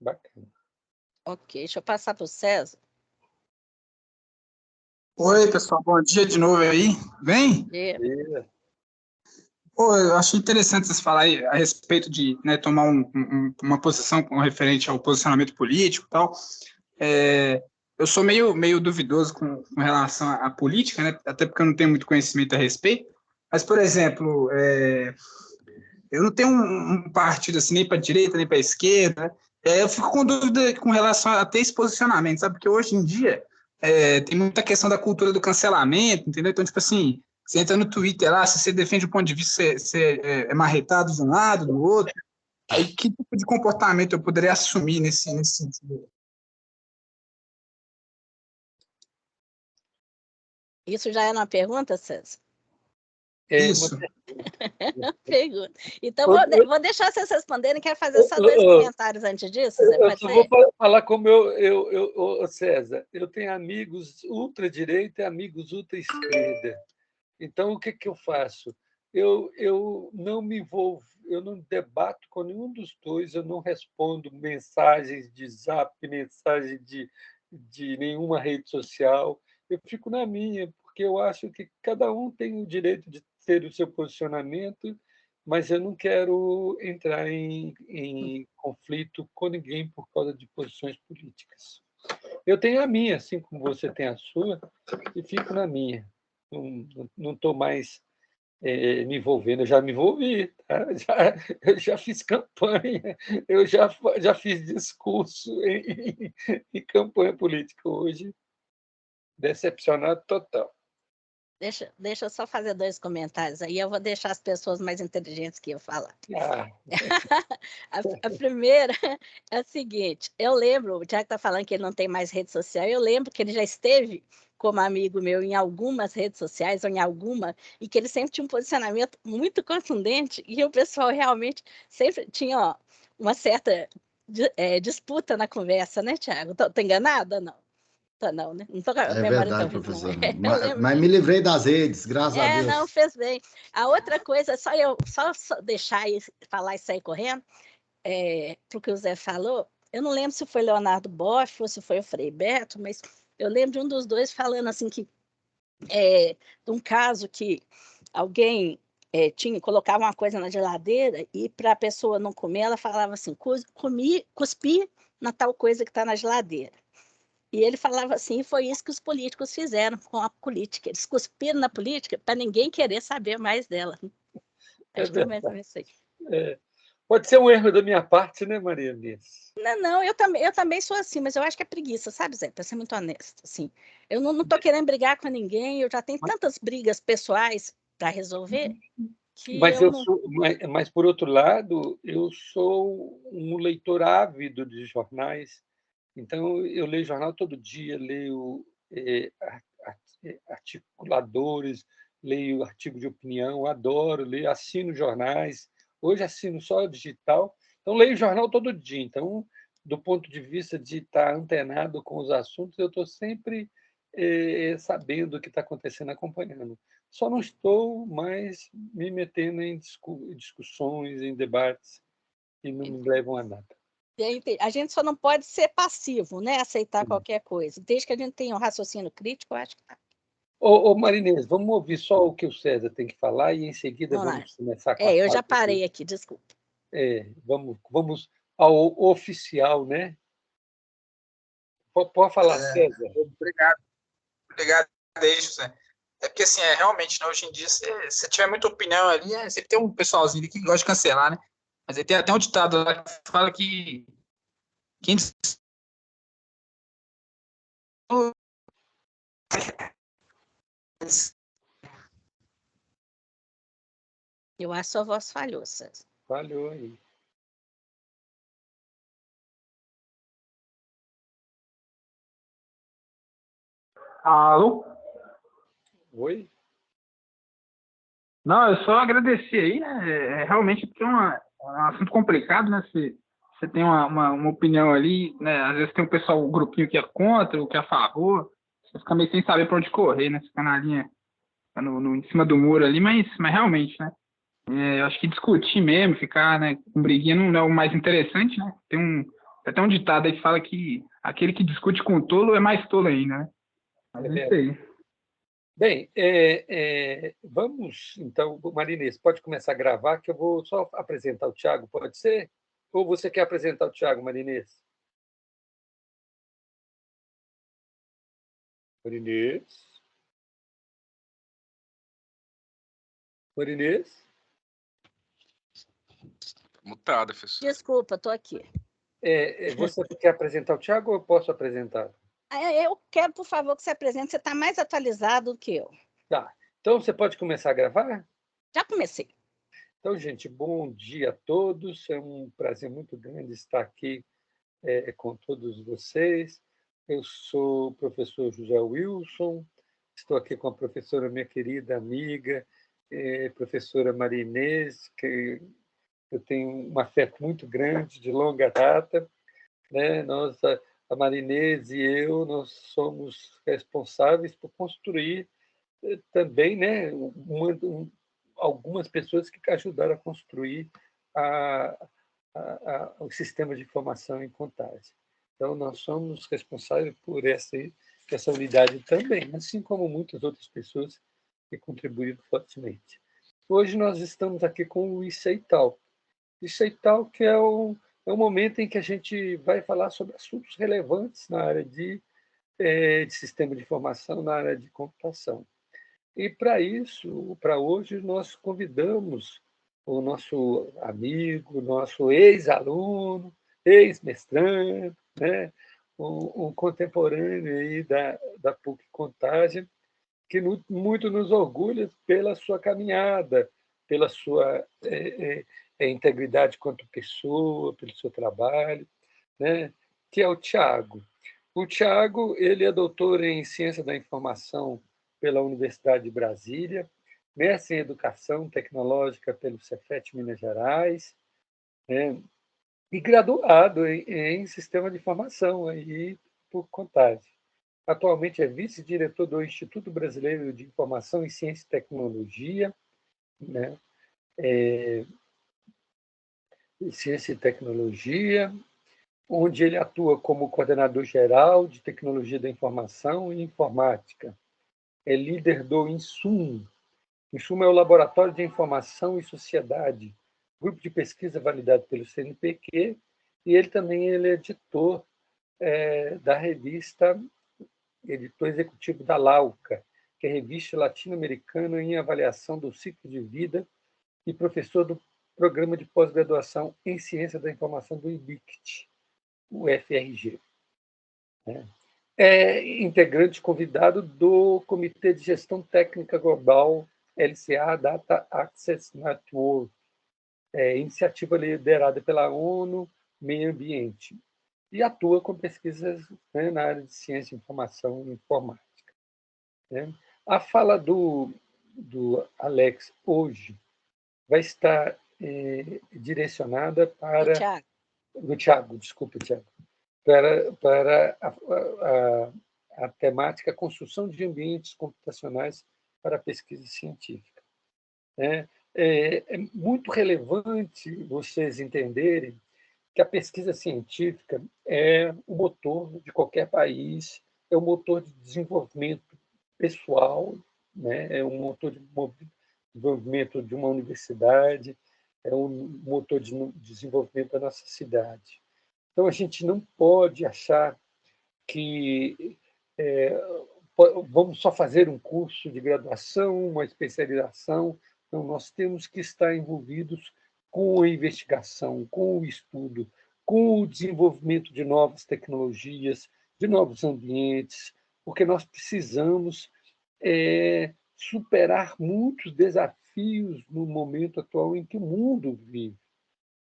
Bacana. Ok, deixa eu passar para o César. Oi, pessoal, bom dia de novo aí. Bem? Pô, eu achei interessante vocês falarem a respeito de, né, tomar uma posição com referente ao posicionamento político e tal. Eu sou meio duvidoso com relação à política, né, até porque eu não tenho muito conhecimento a respeito. Mas, por exemplo, eu não tenho um partido assim, nem para a direita, nem para a esquerda, né? Eu fico com dúvida com relação a ter esse posicionamento, sabe? Porque hoje em dia tem muita questão da cultura do cancelamento, entendeu? Então, tipo assim, você entra no Twitter lá, se você defende um ponto de vista, você é marretado de um lado, do outro. Aí, que tipo de comportamento eu poderia assumir nesse sentido? Isso já é uma pergunta, César? Isso. Pergunta. Então, vou deixar vocês responderem. Quero fazer só 2 comentários antes disso, Zé? Eu só vou falar como César, eu tenho amigos ultradireita e amigos ultra-esquerda. Então, o que eu faço? Eu não me envolvo, eu não debato com nenhum dos dois, eu não respondo mensagens de zap, mensagem de nenhuma rede social. Eu fico na minha, porque eu acho que cada um tem o direito de ter o seu posicionamento, mas eu não quero entrar em conflito com ninguém por causa de posições políticas. Eu tenho a minha, assim como você tem a sua, e fico na minha. Não estou mais me envolvendo. Eu já me envolvi, tá? Eu já fiz campanha, eu já fiz discurso em campanha política hoje. Decepcionado total. Deixa eu só fazer 2 comentários aí, eu vou deixar as pessoas mais inteligentes que eu falar. A primeira é a seguinte, eu lembro, o Tiago está falando que ele não tem mais rede social, eu lembro que ele já esteve como amigo meu em algumas redes sociais, ou em alguma, e que ele sempre tinha um posicionamento muito contundente, e o pessoal realmente sempre tinha uma certa disputa na conversa, né, Tiago? Estou enganada ou não? Não, né? Não tô com a memória verdade, tão professora. não. Mas me livrei das redes, graças a Deus. Não, fez bem. A outra coisa, só deixar e falar e sair correndo, porque o Zé falou, eu não lembro se foi Leonardo Boff ou se foi o Frei Beto, mas eu lembro de um dos dois falando assim que de um caso que alguém colocava uma coisa na geladeira e para a pessoa não comer, ela falava assim, cuspi na tal coisa que está na geladeira. E ele falava assim, foi isso que os políticos fizeram com a política. Eles cuspiram na política para ninguém querer saber mais dela. Acho que é mais ou menos isso aí. Pode ser um erro da minha parte, né, Maria Inês? Não, eu também sou assim, mas eu acho que é preguiça, sabe, Zé? Para ser muito honesta. Assim, eu não estou querendo brigar com ninguém, eu já tenho tantas brigas pessoais para resolver que mas, por outro lado, eu sou um leitor ávido de jornais. Então, eu leio jornal todo dia, leio articuladores, leio artigo de opinião, adoro ler, assino jornais. Hoje assino só digital, então leio jornal todo dia. Então, do ponto de vista de estar antenado com os assuntos, eu estou sempre sabendo o que está acontecendo, acompanhando. Só não estou mais me metendo em discussões, em debates que não me levam a nada. A gente só não pode ser passivo, né? Aceitar qualquer coisa. Desde que a gente tenha um raciocínio crítico, eu acho que tá. Marinês, vamos ouvir só o que o César tem que falar e, em seguida, vamos começar com a eu já parei aqui, desculpa. Vamos ao oficial, né? Pode falar, César. Obrigado, José. É porque, assim, realmente, né, hoje em dia, se tiver muita opinião ali, sempre tem um pessoalzinho ali que gosta de cancelar, né? Mas aí tem até um ditado lá que fala que quem Eu acho que sua voz falhou, César. Falhou aí. Alô? Oi? Não, eu só agradecer aí, né? Realmente porque é um assunto complicado, né? Você tem uma opinião ali, né? Às vezes tem um grupinho que é contra, o que é a favor. Você fica meio sem saber para onde correr, né? Você fica na linha, em cima do muro ali, mas realmente, né? Eu acho que discutir mesmo, ficar, né, com briguinha não é o mais interessante, né? Tem Tem um ditado aí que fala que aquele que discute com o tolo é mais tolo ainda, né? Mas é isso aí. Bem, vamos, então, Marinês, pode começar a gravar, que eu vou só apresentar o Tiago, pode ser? Ou você quer apresentar o Tiago, Marinês? Marinês? Marinês? Mutado, professor. Desculpa, estou aqui. Você quer apresentar o Tiago ou eu posso apresentar? Eu quero, por favor, que você apresente. Você está mais atualizado do que eu. Tá. Então, você pode começar a gravar? Já comecei. Então, gente, bom dia a todos. É um prazer muito grande estar aqui com todos vocês. Eu sou o professor José Wilson, estou aqui com a professora, minha querida amiga, professora Maria Inês, que eu tenho um afeto muito grande, de longa data. Né? A Maria Inês e eu, nós somos responsáveis por construir também, né, algumas pessoas que ajudaram a construir o sistema de informação em Contagem. Então, nós somos responsáveis por essa unidade também, assim como muitas outras pessoas que contribuíram fortemente. Hoje nós estamos aqui com o ICEITAL. ICEITAL, que é o momento em que a gente vai falar sobre assuntos relevantes na área de sistema de informação, na área de computação. E para isso, para hoje, nós convidamos o nosso amigo, nosso ex-aluno, ex-mestrando, né? um contemporâneo aí da PUC Contagem, que muito nos orgulha pela sua caminhada, pela sua integridade quanto pessoa, pelo seu trabalho, né? Que é o Tiago. O Tiago, ele é doutor em Ciência da Informação pela Universidade de Brasília, mestre em Educação Tecnológica pelo Cefet Minas Gerais, né? E graduado em Sistema de Informação aí por Contagem. Atualmente é vice-diretor do Instituto Brasileiro de Informação em Ciência e Tecnologia, né? Ciência e Tecnologia, onde ele atua como coordenador geral de Tecnologia da Informação e Informática. É líder do INSUM. INSUM é o Laboratório de Informação e Sociedade, grupo de pesquisa validado pelo CNPq, e ele também é editor da revista, editor executivo da LAUCA, que é a Revista Latino-Americana em Avaliação do Ciclo de Vida, e professor do Programa de Pós-Graduação em Ciência da Informação do IBICT, o FRG. É integrante convidado do Comitê de Gestão Técnica Global, LCA Data Access Network, iniciativa liderada pela ONU Meio Ambiente, e atua com pesquisas na área de ciência, informação e informática. A fala do Alex hoje vai estar direcionada para... Do Tiago, desculpa, Tiago. Para a temática construção de ambientes computacionais para a pesquisa científica. É muito relevante vocês entenderem que a pesquisa científica é o motor de qualquer país, é o motor de desenvolvimento pessoal, né? É um motor de desenvolvimento de uma universidade, é um motor de desenvolvimento da nossa cidade. Então, a gente não pode achar que vamos só fazer um curso de graduação, uma especialização. Não, nós temos que estar envolvidos com a investigação, com o estudo, com o desenvolvimento de novas tecnologias, de novos ambientes, porque nós precisamos superar muitos desafios no momento atual em que o mundo vive.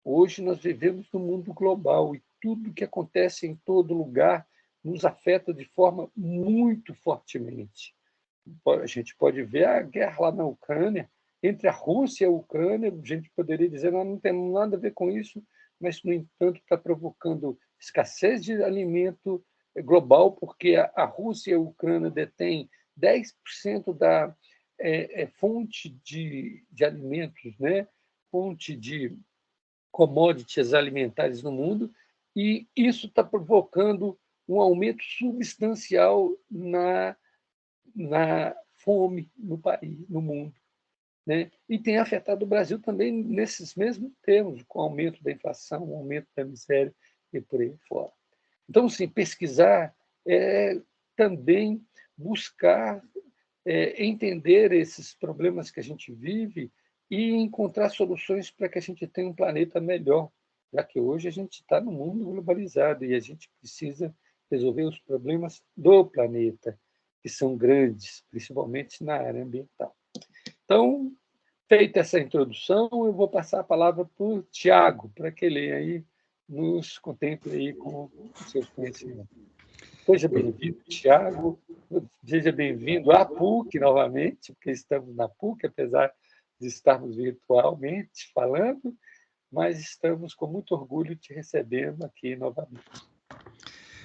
Hoje nós vivemos num mundo global e tudo que acontece em todo lugar nos afeta de forma muito fortemente. A gente pode ver a guerra lá na Ucrânia, entre a Rússia e a Ucrânia, a gente poderia dizer que não tem nada a ver com isso, mas, no entanto, está provocando escassez de alimento global, porque a Rússia e a Ucrânia detêm 10% da fonte de alimentos, né? Fonte de commodities alimentares no mundo, E isso está provocando um aumento substancial na fome no país, no mundo, né? E tem afetado o Brasil também nesses mesmos termos, com o aumento da inflação, o aumento da miséria e por aí fora. Então, sim, pesquisar é também buscar entender esses problemas que a gente vive e encontrar soluções para que a gente tenha um planeta melhor, já que hoje a gente está no mundo globalizado e a gente precisa resolver os problemas do planeta, que são grandes, principalmente na área ambiental. Então, feita essa introdução, eu vou passar a palavra para o Tiago, para que ele aí nos contemple aí com os seus conhecimentos. Seja bem-vindo, Tiago. Seja bem-vindo à PUC novamente, porque estamos na PUC, apesar de estarmos virtualmente falando, mas estamos com muito orgulho te recebendo aqui novamente.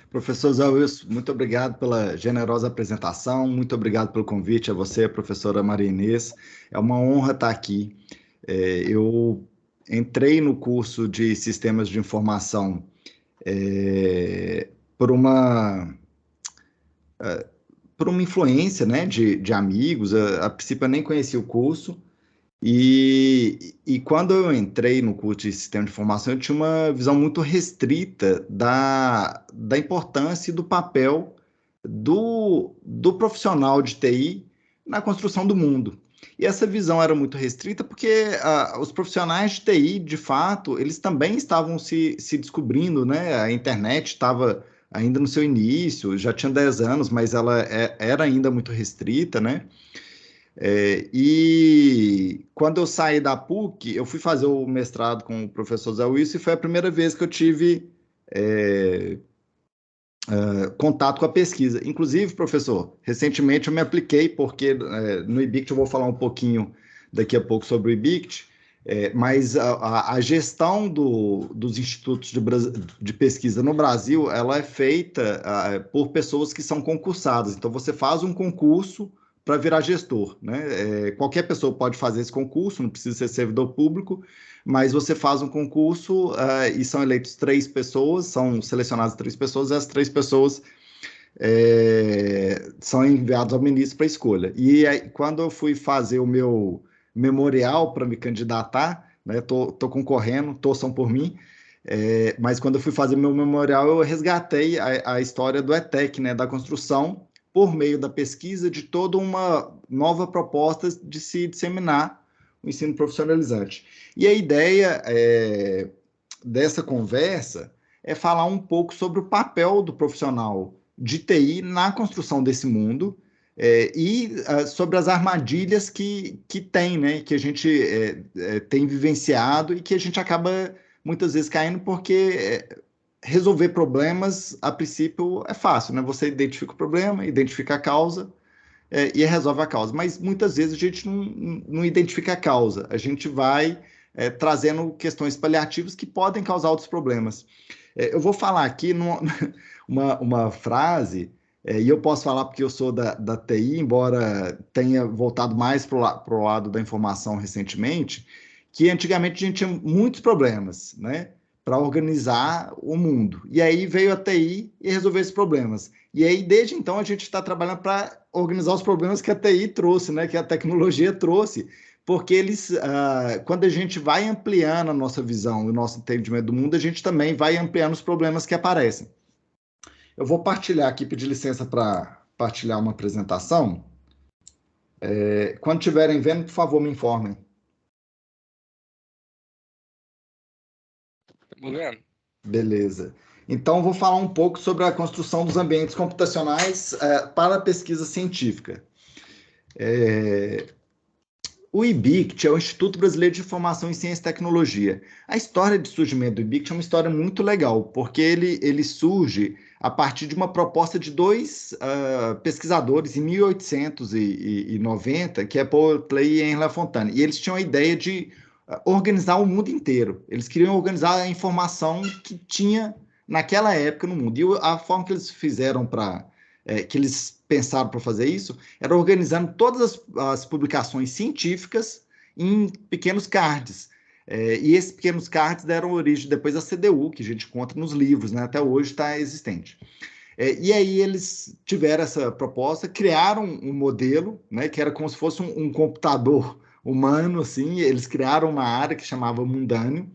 Professor Zé Wilson, muito obrigado pela generosa apresentação, muito obrigado pelo convite a você, professora Maria Inês. É uma honra estar aqui. Eu entrei no curso de Sistemas de Informação por uma influência, né, de amigos. A princípio eu nem conhecia o curso, e quando eu entrei no curso de Sistema de Informação, eu tinha uma visão muito restrita da importância e do papel do profissional de TI na construção do mundo. E essa visão era muito restrita porque os profissionais de TI, de fato, eles também estavam se descobrindo, né? A internet estava ainda no seu início, já tinha 10 anos, mas ela era ainda muito restrita, né? E quando eu saí da PUC, eu fui fazer o mestrado com o professor Zé Wilson, e foi a primeira vez que eu tive contato com a pesquisa. Inclusive, professor, recentemente eu me apliquei, porque no IBICT eu vou falar um pouquinho daqui a pouco sobre o IBICT, mas a gestão dos institutos de pesquisa no Brasil, ela é feita por pessoas que são concursadas. Então, você faz um concurso para virar gestor, né? Qualquer pessoa pode fazer esse concurso, não precisa ser servidor público, mas você faz um concurso e são eleitos 3 pessoas, são selecionadas 3 pessoas, e as 3 pessoas são enviadas ao ministro para escolha. E aí, quando eu fui fazer o meu memorial para me candidatar, né? Tô concorrendo, torçam por mim, mas quando eu fui fazer meu memorial, eu resgatei a história do ETEC, né? Da construção, por meio da pesquisa, de toda uma nova proposta de se disseminar o ensino profissionalizante. E a ideia dessa conversa é falar um pouco sobre o papel do profissional de TI na construção desse mundo e sobre as armadilhas que tem, né, que a gente tem vivenciado e que a gente acaba muitas vezes caindo porque resolver problemas, a princípio, é fácil, né? Você identifica o problema, identifica a causa e resolve a causa. Mas muitas vezes a gente não identifica a causa. A gente vai trazendo questões paliativas que podem causar outros problemas. Eu vou falar aqui uma frase, e eu posso falar porque eu sou da TI, embora tenha voltado mais para o lado da informação recentemente, que antigamente a gente tinha muitos problemas, né, para organizar o mundo. E aí veio a TI e resolveu esses problemas. E aí, desde então, a gente está trabalhando para organizar os problemas que a TI trouxe, né, que a tecnologia trouxe, porque quando a gente vai ampliando a nossa visão, o nosso entendimento do mundo, a gente também vai ampliando os problemas que aparecem. Eu vou partilhar aqui, pedir licença para partilhar uma apresentação. Quando estiverem vendo, por favor, me informem. Estamos vendo? Beleza. Então, vou falar um pouco sobre a construção dos ambientes computacionais para a pesquisa científica. O IBICT é o Instituto Brasileiro de Informação em Ciência e Tecnologia. A história de surgimento do IBICT é uma história muito legal, porque ele surge a partir de uma proposta de 2 pesquisadores em 1890, que é Paul Klee e Henri Lafontaine. E eles tinham a ideia de organizar o mundo inteiro. Eles queriam organizar a informação que tinha naquela época no mundo. E a forma que eles fizeram que eles pensaram para fazer isso era organizando todas as publicações científicas em pequenos cards. E esses pequenos cards deram origem depois à CDU, que a gente encontra nos livros, né? Até hoje está existente. E aí eles tiveram essa proposta, criaram um modelo, né, que era como se fosse um computador humano, assim. Eles criaram uma área que chamava Mundânio,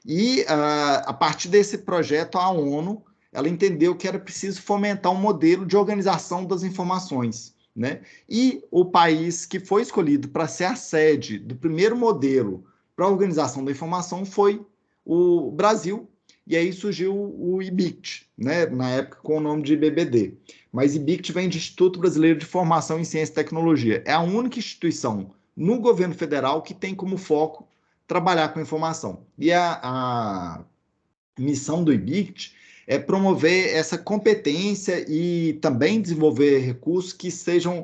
e a partir desse projeto, a ONU, ela entendeu que era preciso fomentar um modelo de organização das informações, né? E o país que foi escolhido para ser a sede do primeiro modelo para a organização da informação foi o Brasil, e aí surgiu o IBICT, né? Na época com o nome de IBBD. Mas IBICT vem de Instituto Brasileiro de Formação em Ciência e Tecnologia. É a única instituição no governo federal que tem como foco trabalhar com informação. E a missão do IBICT é promover essa competência e também desenvolver recursos que sejam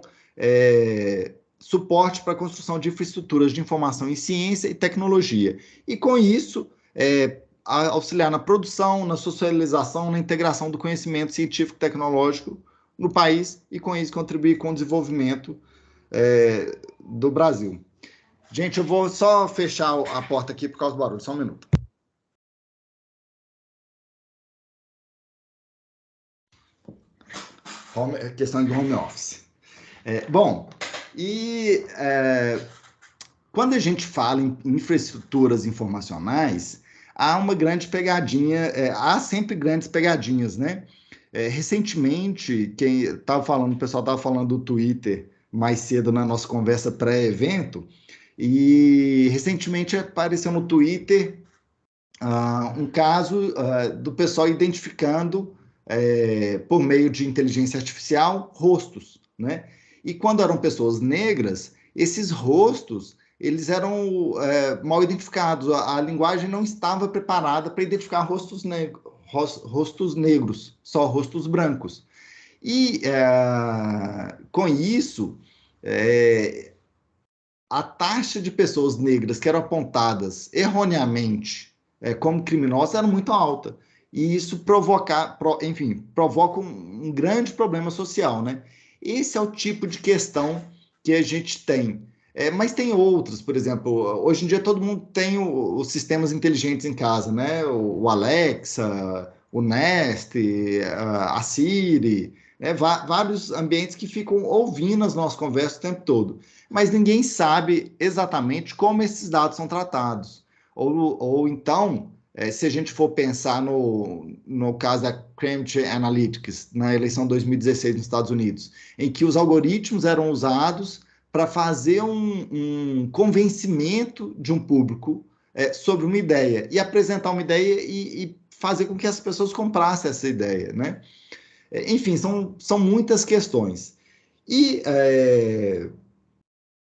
suporte para a construção de infraestruturas de informação em ciência e tecnologia. E, com isso, auxiliar na produção, na socialização, na integração do conhecimento científico e tecnológico no país e, com isso, contribuir com o desenvolvimento do Brasil. Gente, eu vou só fechar a porta aqui por causa do barulho. Só um minuto. Questão de home office. Bom, quando a gente fala em infraestruturas informacionais, há uma grande pegadinha, há sempre grandes pegadinhas, né? Recentemente, o pessoal estava falando do Twitter mais cedo na nossa conversa pré-evento, e recentemente apareceu no Twitter um caso do pessoal identificando, por meio de inteligência artificial, rostos, né? E quando eram pessoas negras, esses rostos eles eram mal identificados. A linguagem não estava preparada para identificar rostos negros, só rostos brancos. E, com isso, a taxa de pessoas negras que eram apontadas erroneamente como criminosas era muito alta. E isso provoca um grande problema social, né? Esse é o tipo de questão que a gente tem. Mas tem outros, por exemplo, hoje em dia todo mundo tem os sistemas inteligentes em casa, né? O Alexa, o Nest, a Siri, né? Vários ambientes que ficam ouvindo as nossas conversas o tempo todo. Mas ninguém sabe exatamente como esses dados são tratados. Ou então, se a gente for pensar no caso da Cambridge Analytica, na eleição de 2016 nos Estados Unidos, em que os algoritmos eram usados para fazer um convencimento de um público sobre uma ideia, e apresentar uma ideia e fazer com que as pessoas comprassem essa ideia, né? Enfim, são muitas questões. E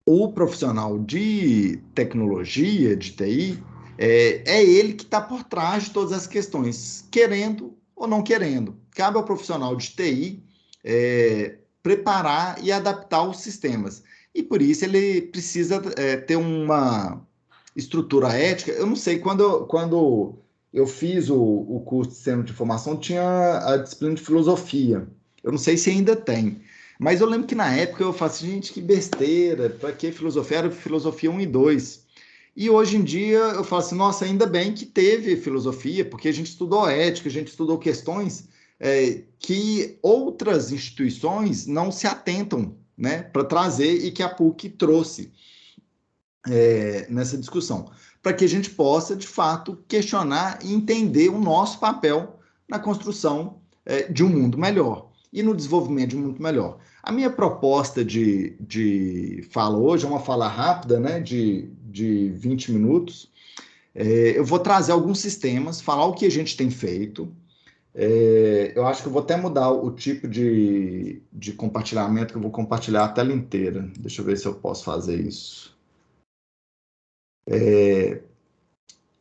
o profissional de tecnologia, de TI, é ele que está por trás de todas as questões, querendo ou não querendo. Cabe ao profissional de TI preparar e adaptar os sistemas. E por isso ele precisa ter uma estrutura ética. Eu não sei, quando eu fiz o curso de Sistema de Informação, tinha a disciplina de filosofia. Eu não sei se ainda tem. Mas eu lembro que na época eu falei assim, gente, que besteira, para que filosofia? Era filosofia 1 e 2. E hoje em dia eu falo assim, nossa, ainda bem que teve filosofia, porque a gente estudou ética, a gente estudou questões que outras instituições não se atentam, né, para trazer, e que a PUC trouxe nessa discussão, para que a gente possa, de fato, questionar e entender o nosso papel na construção de um mundo melhor e no desenvolvimento de um mundo melhor. A minha proposta de fala hoje é uma fala rápida, né, de 20 minutos. Eu vou trazer alguns sistemas, falar o que a gente tem feito. Eu acho que eu vou até mudar o tipo de compartilhamento, que eu vou compartilhar a tela inteira. Deixa eu ver se eu posso fazer isso.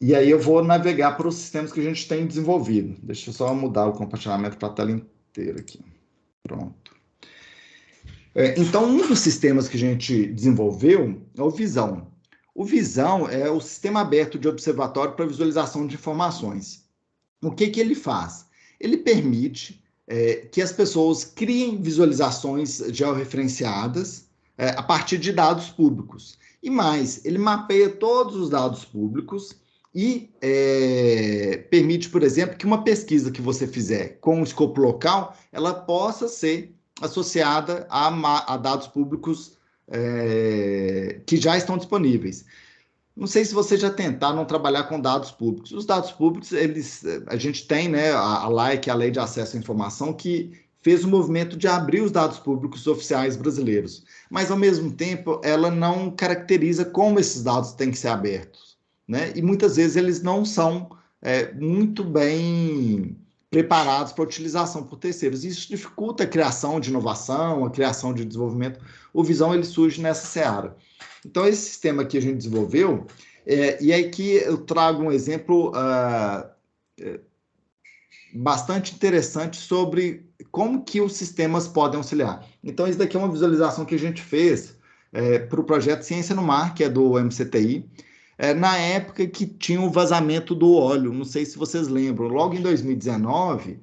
E aí eu vou navegar para os sistemas que a gente tem desenvolvido. Deixa eu só mudar o compartilhamento para a tela inteira aqui. Pronto. Então, um dos sistemas que a gente desenvolveu é o Visão. O Visão é o sistema aberto de observatório para visualização de informações. O que ele faz? Ele permite que as pessoas criem visualizações georreferenciadas a partir de dados públicos. E mais, ele mapeia todos os dados públicos e permite, por exemplo, que uma pesquisa que você fizer com um escopo local, ela possa ser associada a dados públicos que já estão disponíveis. Não sei se vocês já tentaram trabalhar com dados públicos. Os dados públicos, a gente tem, né, a LAI, que é a Lei de Acesso à Informação, que fez o movimento de abrir os dados públicos oficiais brasileiros. Mas, ao mesmo tempo, ela não caracteriza como esses dados têm que ser abertos, né? E muitas vezes eles não são muito bem preparados para utilização por terceiros. Isso dificulta a criação de inovação, a criação de desenvolvimento. O Visão ele surge nessa seara. Então, esse sistema que a gente desenvolveu, e aí que eu trago um exemplo bastante interessante sobre como que os sistemas podem auxiliar. Então, isso daqui é uma visualização que a gente fez para o projeto Ciência no Mar, que é do MCTI, na época que tinha o vazamento do óleo. Não sei se vocês lembram. Logo em 2019,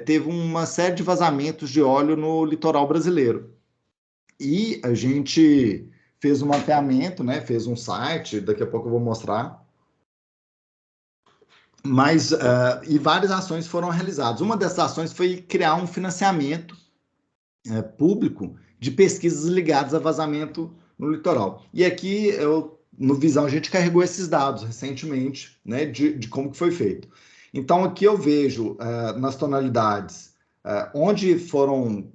teve uma série de vazamentos de óleo no litoral brasileiro. E a gente fez um mapeamento, né? Fez um site, daqui a pouco eu vou mostrar. Mas, e várias ações foram realizadas. Uma dessas ações foi criar um financiamento público de pesquisas ligadas a vazamento no litoral. E aqui, no Visão, a gente carregou esses dados recentemente, né, de como que foi feito. Então, aqui eu vejo, nas tonalidades, onde foram...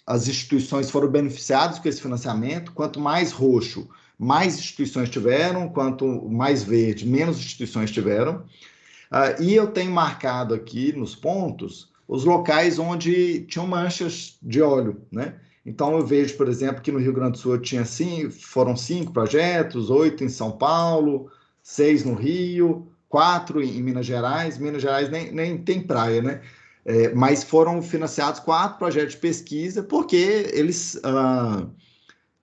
as instituições foram beneficiadas com esse financiamento. Quanto mais roxo, mais instituições tiveram, quanto mais verde, menos instituições tiveram. E eu tenho marcado aqui nos pontos os locais onde tinham manchas de óleo, né? Então, eu vejo, por exemplo, que no Rio Grande do Sul foram 5 projetos, 8 em São Paulo, 6 no Rio, 4 em Minas Gerais. Minas Gerais nem tem praia, né? Mas foram financiados 4 projetos de pesquisa, porque eles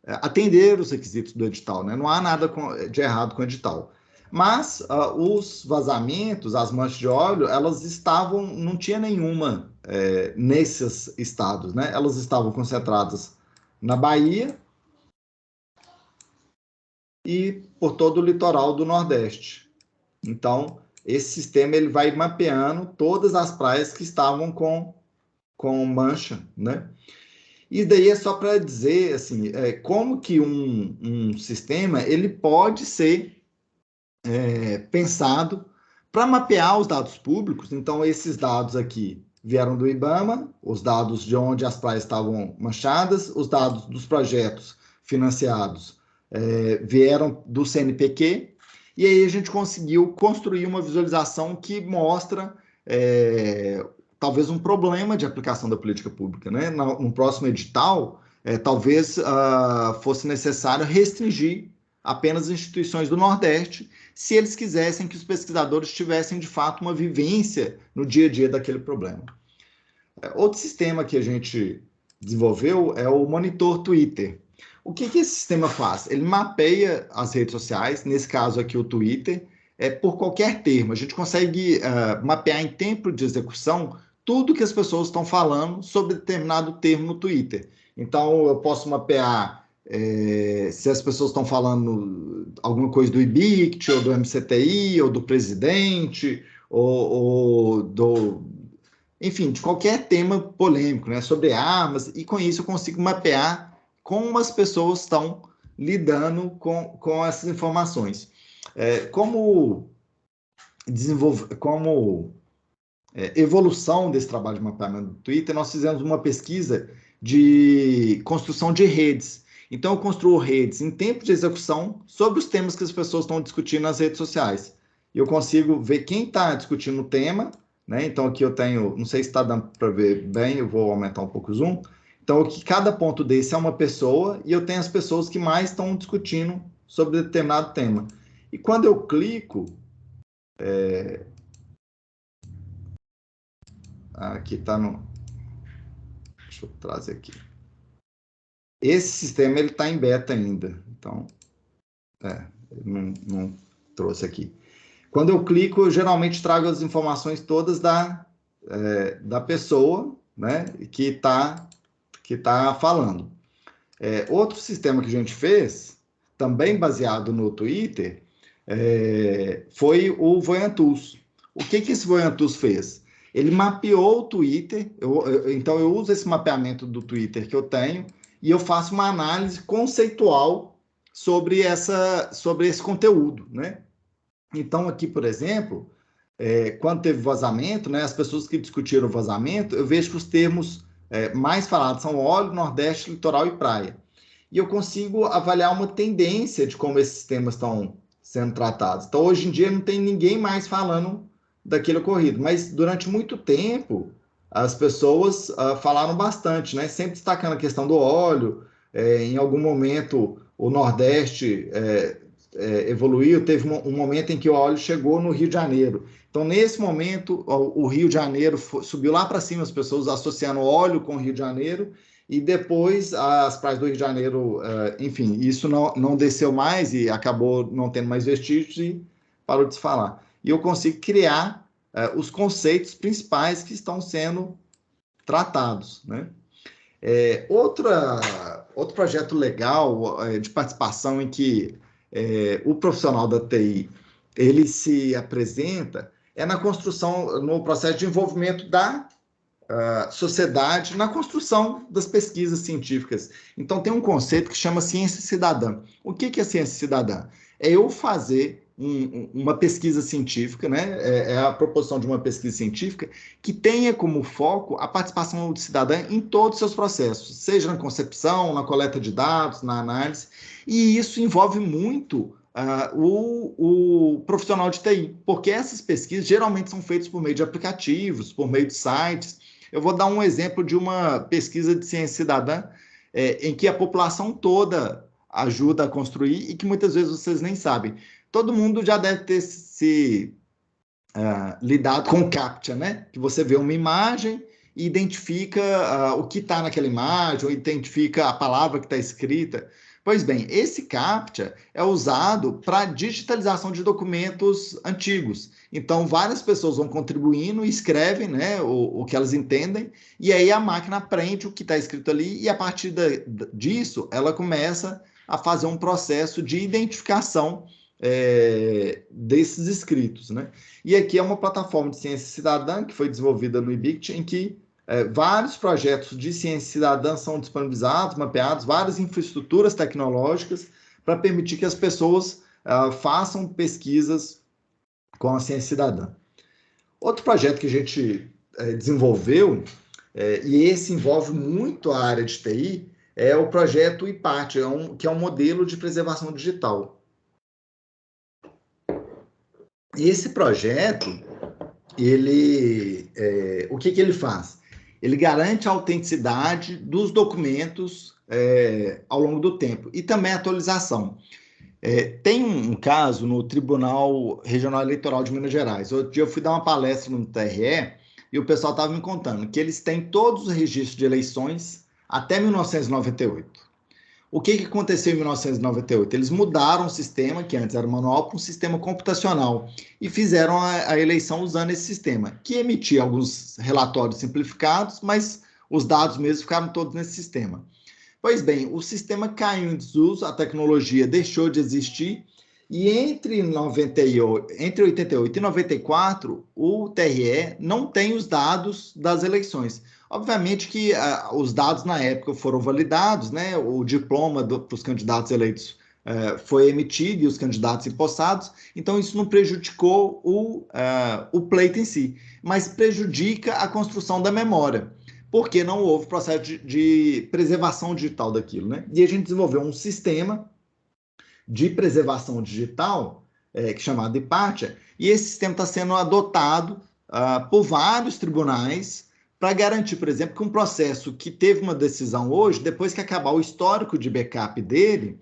atenderam os requisitos do edital, né? Não há nada de errado com o edital. Mas os vazamentos, as manchas de óleo, elas não tinha nenhuma nesses estados, né? Elas estavam concentradas na Bahia e por todo o litoral do Nordeste. Então, esse sistema ele vai mapeando todas as praias que estavam com mancha, né? E daí é só para dizer, assim, como que um sistema ele pode ser pensado para mapear os dados públicos. Então, esses dados aqui vieram do IBAMA, os dados de onde as praias estavam manchadas, os dados dos projetos financiados vieram do CNPq, e aí a gente conseguiu construir uma visualização que mostra talvez um problema de aplicação da política pública, né? No próximo edital, talvez fosse necessário restringir apenas as instituições do Nordeste, se eles quisessem que os pesquisadores tivessem, de fato, uma vivência no dia a dia daquele problema. Outro sistema que a gente desenvolveu é o Monitor Twitter. O que esse sistema faz? Ele mapeia as redes sociais, nesse caso aqui o Twitter, por qualquer termo. A gente consegue mapear em tempo de execução tudo que as pessoas estão falando sobre determinado termo no Twitter. Então, eu posso mapear se as pessoas estão falando alguma coisa do IBICT, ou do MCTI, ou do presidente, enfim, de qualquer tema polêmico, né, sobre armas, e com isso eu consigo mapear como as pessoas estão lidando com essas informações. Como evolução desse trabalho de mapeamento do Twitter, nós fizemos uma pesquisa de construção de redes. Então, eu construo redes em tempo de execução sobre os temas que as pessoas estão discutindo nas redes sociais. E eu consigo ver quem está discutindo o tema, né? Então, aqui eu tenho, não sei se está dando para ver bem, eu vou aumentar um pouco o zoom. Então, aqui, cada ponto desse é uma pessoa, e eu tenho as pessoas que mais estão discutindo sobre determinado tema. E quando eu clico... aqui está no... Deixa eu trazer aqui. Esse sistema ele está em beta ainda, então não trouxe aqui. Quando eu clico, eu geralmente trago as informações todas da pessoa, né, que está falando. Outro sistema que a gente fez, também baseado no Twitter, foi o Voyantus. O que esse Voyantus fez? Ele mapeou o Twitter, então eu uso esse mapeamento do Twitter que eu tenho e eu faço uma análise conceitual sobre esse conteúdo, né? Então, aqui, por exemplo, quando teve vazamento, né, as pessoas que discutiram o vazamento, eu vejo que os termos mais falados são óleo, Nordeste, litoral e praia. E eu consigo avaliar uma tendência de como esses temas estão sendo tratados. Então, hoje em dia, não tem ninguém mais falando daquele ocorrido, mas durante muito tempo, as pessoas falaram bastante, né? Sempre destacando a questão do óleo. Em algum momento, o Nordeste evoluiu, teve um momento em que o óleo chegou no Rio de Janeiro. Então, nesse momento, o Rio de Janeiro subiu lá para cima, as pessoas associando óleo com o Rio de Janeiro, e depois as praias do Rio de Janeiro, enfim, isso não desceu mais e acabou não tendo mais vestígios e parou de se falar. E eu consigo criar os conceitos principais que estão sendo tratados, né? Outro projeto legal de participação em que o profissional da TI ele se apresenta na construção, no processo de envolvimento da sociedade na construção das pesquisas científicas. Então, tem um conceito que chama ciência cidadã. O que é ciência cidadã? É eu fazer uma pesquisa científica, né? É a proposição de uma pesquisa científica que tenha como foco a participação do cidadão em todos os seus processos, seja na concepção, na coleta de dados, na análise, e isso envolve muito o profissional de TI, porque essas pesquisas geralmente são feitas por meio de aplicativos, por meio de sites. Eu vou dar um exemplo de uma pesquisa de ciência cidadã em que a população toda ajuda a construir e que muitas vezes vocês nem sabem. Todo mundo já deve ter se lidado com o CAPTCHA, né? Que você vê uma imagem e identifica o que está naquela imagem, ou identifica a palavra que está escrita. Pois bem, esse CAPTCHA é usado para digitalização de documentos antigos. Então, várias pessoas vão contribuindo e escrevem, né, o que elas entendem, e aí a máquina aprende o que está escrito ali, e a partir disso, ela começa a fazer um processo de identificação desses escritos, né? E aqui é uma plataforma de ciência cidadã que foi desenvolvida no IBICT, em que vários projetos de ciência cidadã são disponibilizados, mapeados, várias infraestruturas tecnológicas para permitir que as pessoas façam pesquisas com a ciência cidadã. Outro projeto que a gente desenvolveu, e esse envolve muito a área de TI, é o projeto IPAT, que é um modelo de preservação digital. E esse projeto, o que ele faz? Ele garante a autenticidade dos documentos ao longo do tempo e também a atualização. Tem um caso no Tribunal Regional Eleitoral de Minas Gerais. Outro dia eu fui dar uma palestra no TRE e o pessoal estava me contando que eles têm todos os registros de eleições até 1998. O que aconteceu em 1998? Eles mudaram o sistema, que antes era manual, para um sistema computacional e fizeram a eleição usando esse sistema, que emitia alguns relatórios simplificados, mas os dados mesmo ficaram todos nesse sistema. Pois bem, o sistema caiu em desuso, a tecnologia deixou de existir e entre 88 e 94, o TRE não tem os dados das eleições. Obviamente que os dados na época foram validados, né? O diploma para os candidatos eleitos foi emitido e os candidatos empossados, então isso não prejudicou o pleito em si, mas prejudica a construção da memória, porque não houve processo de preservação digital daquilo, né? E a gente desenvolveu um sistema de preservação digital, que é chamado IPATCHA, e esse sistema está sendo adotado por vários tribunais para garantir, por exemplo, que um processo que teve uma decisão hoje, depois que acabar o histórico de backup dele,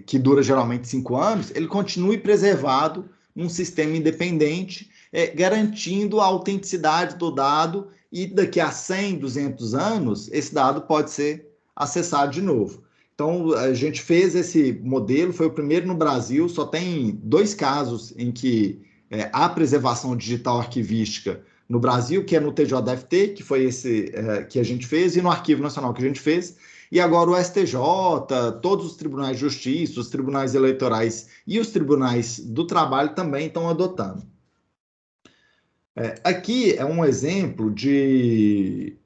que dura geralmente 5 anos, ele continue preservado num sistema independente, garantindo a autenticidade do dado e daqui a 100, 200 anos, esse dado pode ser acessado de novo. Então, a gente fez esse modelo, foi o primeiro no Brasil, só tem 2 casos em que há preservação digital arquivística no Brasil, que é no TJDFT, que foi esse que a gente fez, e no Arquivo Nacional que a gente fez. E agora o STJ, todos os tribunais de justiça, os tribunais eleitorais e os tribunais do trabalho também estão adotando. Aqui é um exemplo de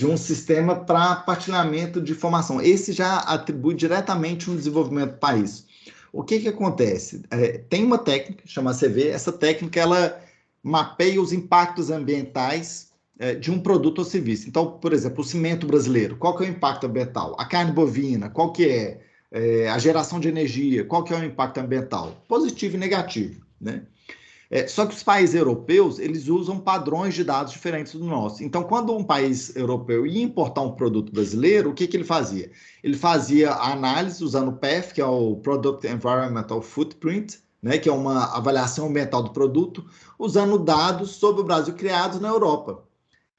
um sistema para partilhamento de informação. Esse já atribui diretamente um desenvolvimento do país. O que acontece? Tem uma técnica, chama CV, essa técnica ela mapeia os impactos ambientais de um produto ou serviço. Então, por exemplo, o cimento brasileiro, qual que é o impacto ambiental? A carne bovina, qual que é? A geração de energia, qual que é o impacto ambiental? Positivo e negativo, né? Só que os países europeus, eles usam padrões de dados diferentes do nosso. Então, quando um país europeu ia importar um produto brasileiro, o que ele fazia? Ele fazia a análise usando o PEF, que é o Product Environmental Footprint, né, que é uma avaliação ambiental do produto, usando dados sobre o Brasil criados na Europa.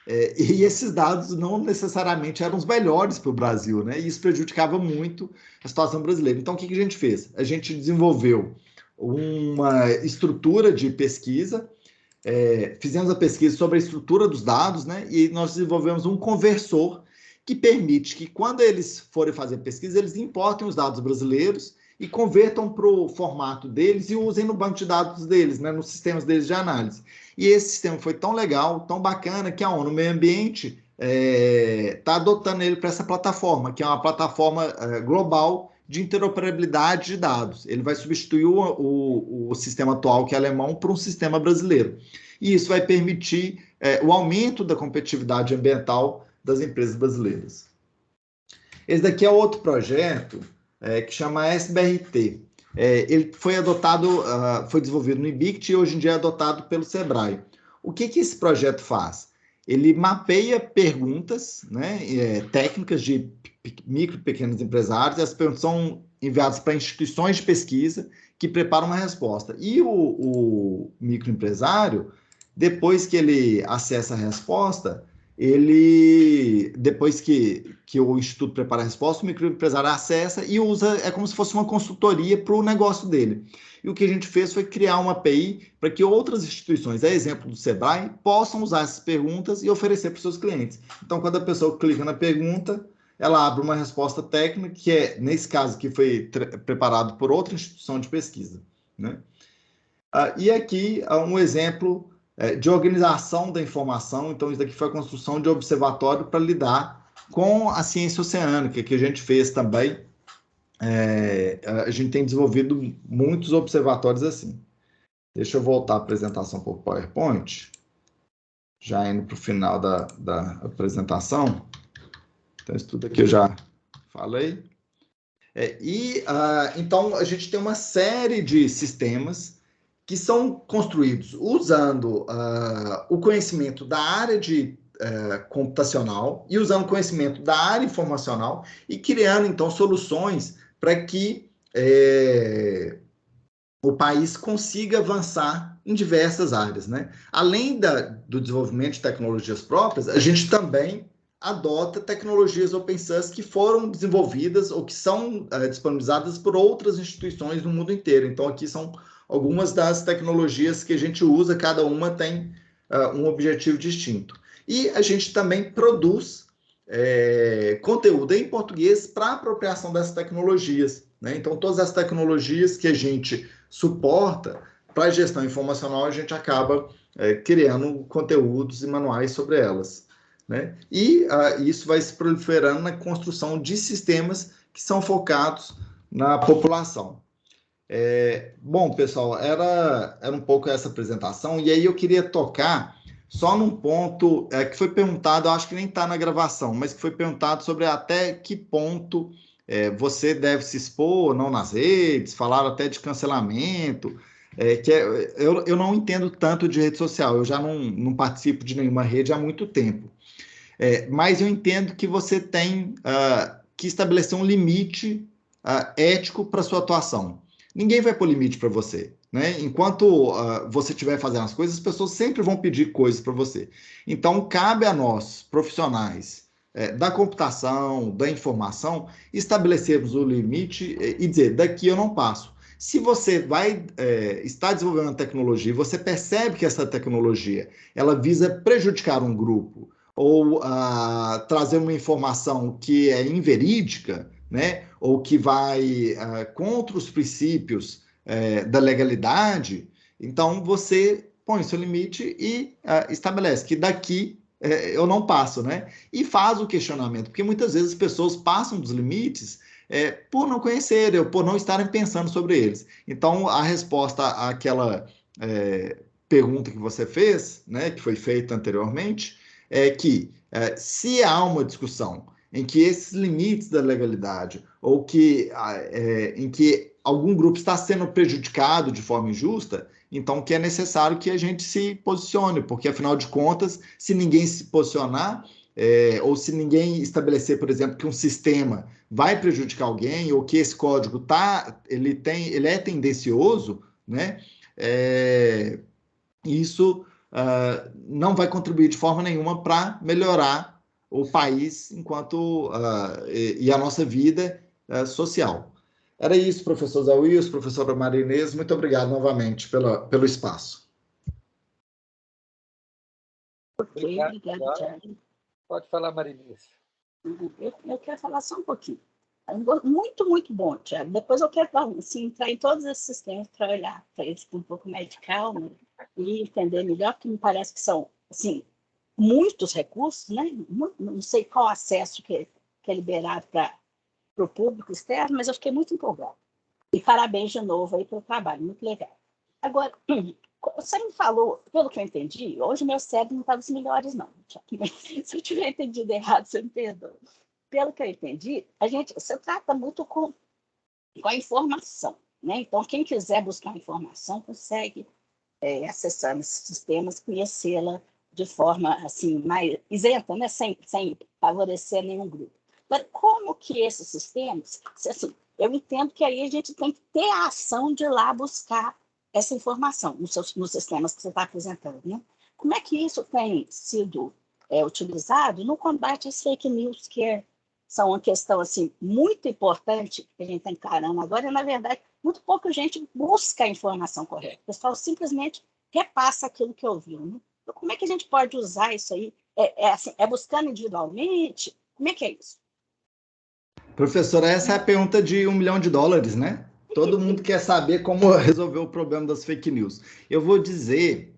E esses dados não necessariamente eram os melhores para o Brasil, né? E isso prejudicava muito a situação brasileira. Então, o que a gente fez? A gente desenvolveu uma estrutura de pesquisa, fizemos a pesquisa sobre a estrutura dos dados, né? E nós desenvolvemos um conversor que permite que, quando eles forem fazer pesquisa, eles importem os dados brasileiros e convertam para o formato deles e usem no banco de dados deles, né? Nos sistemas deles de análise. E esse sistema foi tão legal, tão bacana, que a ONU Meio Ambiente está adotando ele para essa plataforma, que é uma plataforma global de interoperabilidade de dados. Ele vai substituir o sistema atual, que é alemão, por um sistema brasileiro. E isso vai permitir o aumento da competitividade ambiental das empresas brasileiras. Esse daqui é outro projeto que chama SBRT. Ele foi foi desenvolvido no IBICT e hoje em dia é adotado pelo SEBRAE. O que esse projeto faz? Ele mapeia perguntas, né, técnicas de micro e pequenos empresários, e as perguntas são enviadas para instituições de pesquisa que preparam uma resposta. E o microempresário, depois que ele acessa a resposta, depois que o Instituto prepara a resposta, o microempresário acessa e usa, é como se fosse uma consultoria para o negócio dele. E o que a gente fez foi criar uma API para que outras instituições, a exemplo do SEBRAE, possam usar essas perguntas e oferecer para os seus clientes. Então, quando a pessoa clica na pergunta, ela abre uma resposta técnica, que nesse caso, que foi preparado por outra instituição de pesquisa, né? E aqui um exemplo de organização da informação. Então, isso daqui foi a construção de observatório para lidar com a ciência oceânica, que a gente fez também. A gente tem desenvolvido muitos observatórios assim. Deixa eu voltar a apresentação para o PowerPoint, já indo para o final da apresentação. Então, isso tudo aqui eu já falei. Então, a gente tem uma série de sistemas que são construídos usando o conhecimento da área de computacional e usando o conhecimento da área informacional e criando, então, soluções para que o país consiga avançar em diversas áreas, né? Além do desenvolvimento de tecnologias próprias, a gente também adota tecnologias open source que foram desenvolvidas ou que são disponibilizadas por outras instituições no mundo inteiro. Então, aqui são algumas das tecnologias que a gente usa, cada uma tem um objetivo distinto. E a gente também produz conteúdo em português para apropriação dessas tecnologias, né? Então, todas as tecnologias que a gente suporta para a gestão informacional, a gente acaba criando conteúdos e manuais sobre elas, né? E isso vai se proliferando na construção de sistemas que são focados na população. Bom, pessoal, era um pouco essa apresentação, e aí eu queria tocar só num ponto que foi perguntado, eu acho que nem está na gravação, mas que foi perguntado sobre até que ponto você deve se expor ou não nas redes, falaram até de cancelamento, eu não entendo tanto de rede social, eu já não participo de nenhuma rede há muito tempo. Mas eu entendo que você tem que estabelecer um limite ético para sua atuação. Ninguém vai pôr limite para você, né? Enquanto você estiver fazendo as coisas, as pessoas sempre vão pedir coisas para você. Então, cabe a nós, profissionais da computação, da informação, estabelecermos o limite e dizer, daqui eu não passo. Se você vai estar desenvolvendo uma tecnologia e você percebe que essa tecnologia ela visa prejudicar um grupo ou trazer uma informação que é inverídica, né, ou que vai contra os princípios da legalidade, então você põe seu limite e estabelece que daqui eu não passo, né? E faz o questionamento, porque muitas vezes as pessoas passam dos limites por não conhecerem, ou por não estarem pensando sobre eles. Então, a resposta àquela pergunta que você fez, né, que foi feita anteriormente, é que se há uma discussão em que esses limites da legalidade, ou que em que algum grupo está sendo prejudicado de forma injusta, então que é necessário que a gente se posicione, porque afinal de contas, se ninguém se posicionar, ou se ninguém estabelecer, por exemplo, que um sistema vai prejudicar alguém, ou que esse código ele é tendencioso, né? Isso não vai contribuir de forma nenhuma para melhorar o país e a nossa vida social. Era isso, professor Zé Wilson, professora Maria Inês, muito obrigado novamente pelo espaço. Obrigado, Thiago. Pode falar, Maria Inês. Eu quero falar só um pouquinho. Muito, muito bom, Thiago. Depois eu quero assim, entrar em todos esses sistemas para olhar para eles com um pouco mais de calma e entender melhor, porque me parece que são assim, muitos recursos, né? Não sei qual acesso que é liberado para o público externo, mas eu fiquei muito empolgada. E parabéns de novo aí pelo trabalho, muito legal. Agora, você me falou, pelo que eu entendi, hoje meu cérebro não está dos melhores, não. Mas se eu tiver entendido errado, você me perdoa. Pelo que eu entendi, você trata muito com a informação, né? Então, quem quiser buscar informação consegue, acessando esses sistemas, conhecê-la de forma assim, mais isenta, né? Sem favorecer nenhum grupo. Mas como que esses sistemas, assim, eu entendo que aí a gente tem que ter a ação de ir lá buscar essa informação nos sistemas que você está apresentando, né? Como é que isso tem sido utilizado no combate às fake news, que são uma questão assim, muito importante que a gente está encarando agora, e, na verdade, muito pouca gente busca a informação correta. O pessoal simplesmente repassa aquilo que ouviu, né? Então, como é que a gente pode usar isso aí? Assim, buscando individualmente? Como é que é isso? Professora, essa é a pergunta de $1 milhão, né? Todo mundo quer saber como resolver o problema das fake news. Eu vou dizer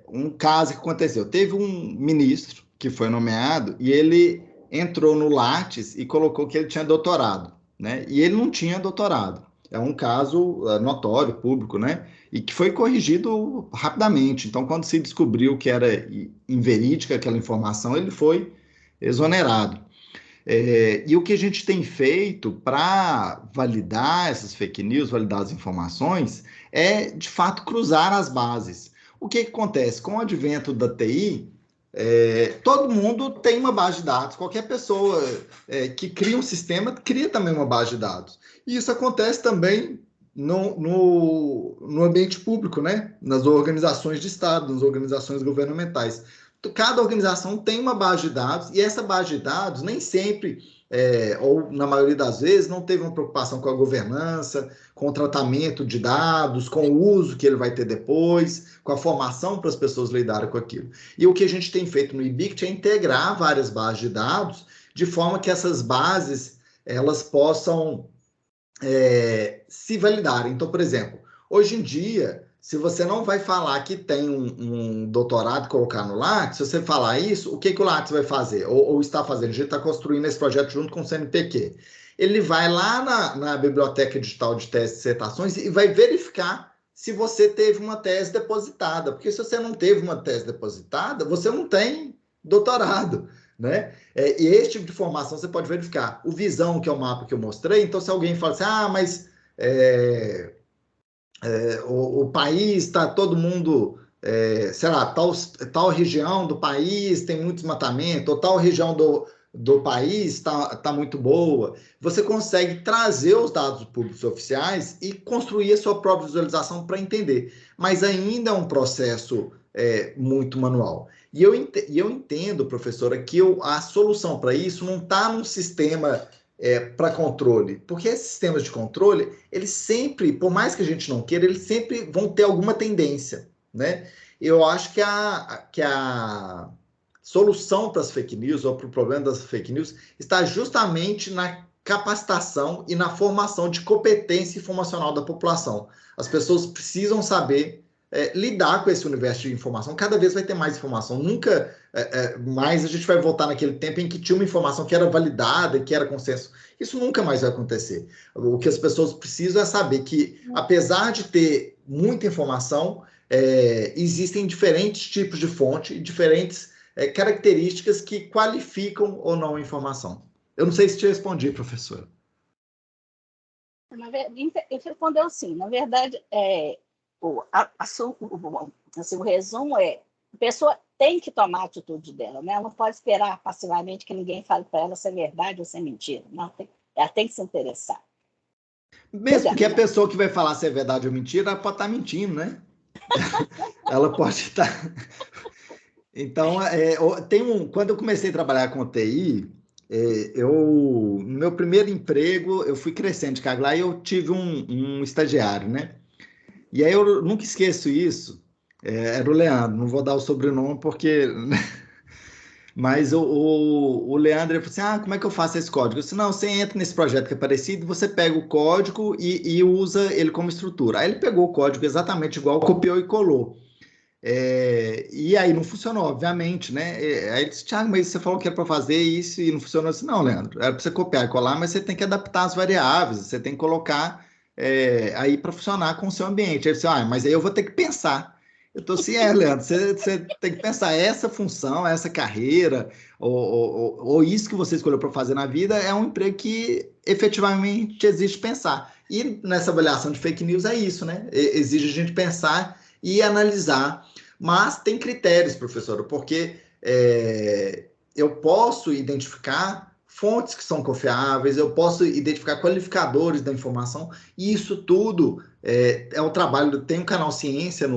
um caso que aconteceu. Teve um ministro que foi nomeado e ele entrou no Lattes e colocou que ele tinha doutorado, né? E ele não tinha doutorado. É um caso notório, público, né? E que foi corrigido rapidamente. Então, quando se descobriu que era inverídica aquela informação, ele foi exonerado. E o que a gente tem feito para validar essas fake news, validar as informações, é, de fato, cruzar as bases. O que acontece? Com o advento da TI, todo mundo tem uma base de dados. Qualquer pessoa que cria um sistema, cria também uma base de dados. E isso acontece também no ambiente público, né? Nas organizações de Estado, nas organizações governamentais. Cada organização tem uma base de dados, e essa base de dados nem sempre, ou na maioria das vezes, não teve uma preocupação com a governança, com o tratamento de dados, com o uso que ele vai ter depois, com a formação para as pessoas lidarem com aquilo. E o que a gente tem feito no IBICT é integrar várias bases de dados, de forma que essas bases elas possam se validarem. Então, por exemplo, hoje em dia, se você não vai falar que tem um doutorado, colocar no Lattes, se você falar isso, o que o Lattes vai fazer? Ou está fazendo? A gente está construindo esse projeto junto com o CNPq. Ele vai lá na Biblioteca Digital de Teses e Dissertações e vai verificar se você teve uma tese depositada. Porque se você não teve uma tese depositada, você não tem doutorado, né? E esse tipo de informação você pode verificar. O Visão, que é o mapa que eu mostrei, então se alguém fala assim, mas o país está todo mundo, sei lá, tal região do país tem muito desmatamento, ou tal região do país está muito boa. Você consegue trazer os dados públicos oficiais e construir a sua própria visualização para entender. Mas ainda é um processo muito manual. E eu entendo, professora, que a solução para isso não está num sistema para controle, porque esses sistemas de controle, eles sempre, por mais que a gente não queira, eles sempre vão ter alguma tendência, né? Eu acho que solução para as fake news ou para o problema das fake news está justamente na capacitação e na formação de competência informacional da população. As pessoas precisam saber lidar com esse universo de informação. Cada vez vai ter mais informação. Nunca mais a gente vai voltar naquele tempo em que tinha uma informação que era validada, que era consenso. Isso nunca mais vai acontecer. O que as pessoas precisam é saber que, apesar de ter muita informação, existem diferentes tipos de fonte e diferentes características que qualificam ou não a informação. Eu não sei se te respondi, professora. Ele respondeu sim. Na verdade, o resumo é: a pessoa tem que tomar a atitude dela, né? Ela não pode esperar passivamente que ninguém fale para ela se é verdade ou se é mentira. Não, ela tem que se interessar. Mesmo porque a pessoa que vai falar se é verdade ou mentira, ela pode estar mentindo, né? Ela pode estar... Então, quando eu comecei a trabalhar com TI, no meu primeiro emprego, eu fui crescendo de cargo lá e eu tive um estagiário, né? E aí eu nunca esqueço isso, era o Leandro, não vou dar o sobrenome porque... Mas o Leandro falou assim, como é que eu faço esse código? Eu disse, não, você entra nesse projeto que é parecido, você pega o código e usa ele como estrutura. Aí ele pegou o código exatamente igual, copiou e colou. E aí não funcionou, obviamente, né? Aí ele disse, Thiago, mas você falou que era para fazer isso e não funcionou. Eu disse, não, Leandro, era para você copiar e colar, mas você tem que adaptar as variáveis, você tem que colocar aí para funcionar com o seu ambiente. Aí ele disse, mas aí eu vou ter que pensar. Eu estou assim, Leandro, você tem que pensar essa função, essa carreira, ou isso que você escolheu para fazer na vida é um emprego que efetivamente exige pensar. E nessa avaliação de fake news é isso, né? Exige a gente pensar e analisar. Mas tem critérios, professor, porque eu posso identificar fontes que são confiáveis, eu posso identificar qualificadores da informação, e isso tudo é o trabalho. Tem um canal Ciência,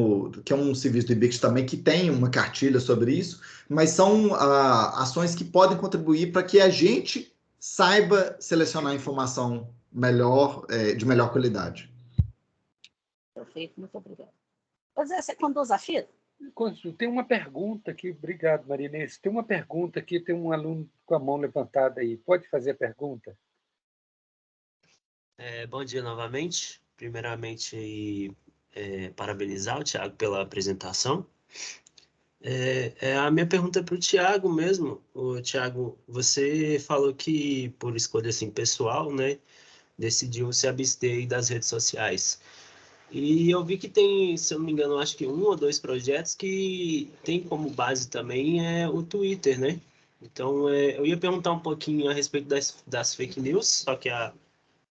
que é um serviço do IBIX também, que tem uma cartilha sobre isso, mas são ações que podem contribuir para que a gente saiba selecionar informação melhor, de melhor qualidade. Perfeito, muito obrigada. Pois você conduz a fila? Tem uma pergunta aqui, obrigado, Marinês. Tem uma pergunta aqui, tem um aluno com a mão levantada aí. Pode fazer a pergunta? Bom dia novamente. Primeiramente, parabenizar o Thiago pela apresentação. A minha pergunta é para o Thiago mesmo. Thiago, você falou que, por escolha assim, pessoal, né, decidiu se abster das redes sociais. E eu vi que tem, se eu não me engano, acho que 1 ou 2 projetos que tem como base também o Twitter, né? Então, eu ia perguntar um pouquinho a respeito das fake news, só que a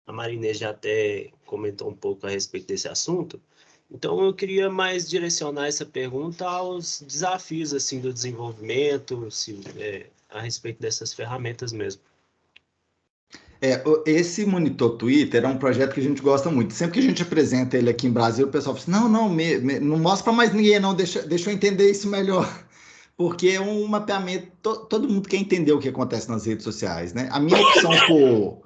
Marinês já até comentou um pouco a respeito desse assunto. Então, eu queria mais direcionar essa pergunta aos desafios assim, do desenvolvimento, a respeito dessas ferramentas mesmo. Esse Monitor Twitter é um projeto que a gente gosta muito. Sempre que a gente apresenta ele aqui em Brasília, o pessoal fala assim, não mostra para mais ninguém, não, deixa eu entender isso melhor. Porque é um mapeamento, todo mundo quer entender o que acontece nas redes sociais, né? A minha opção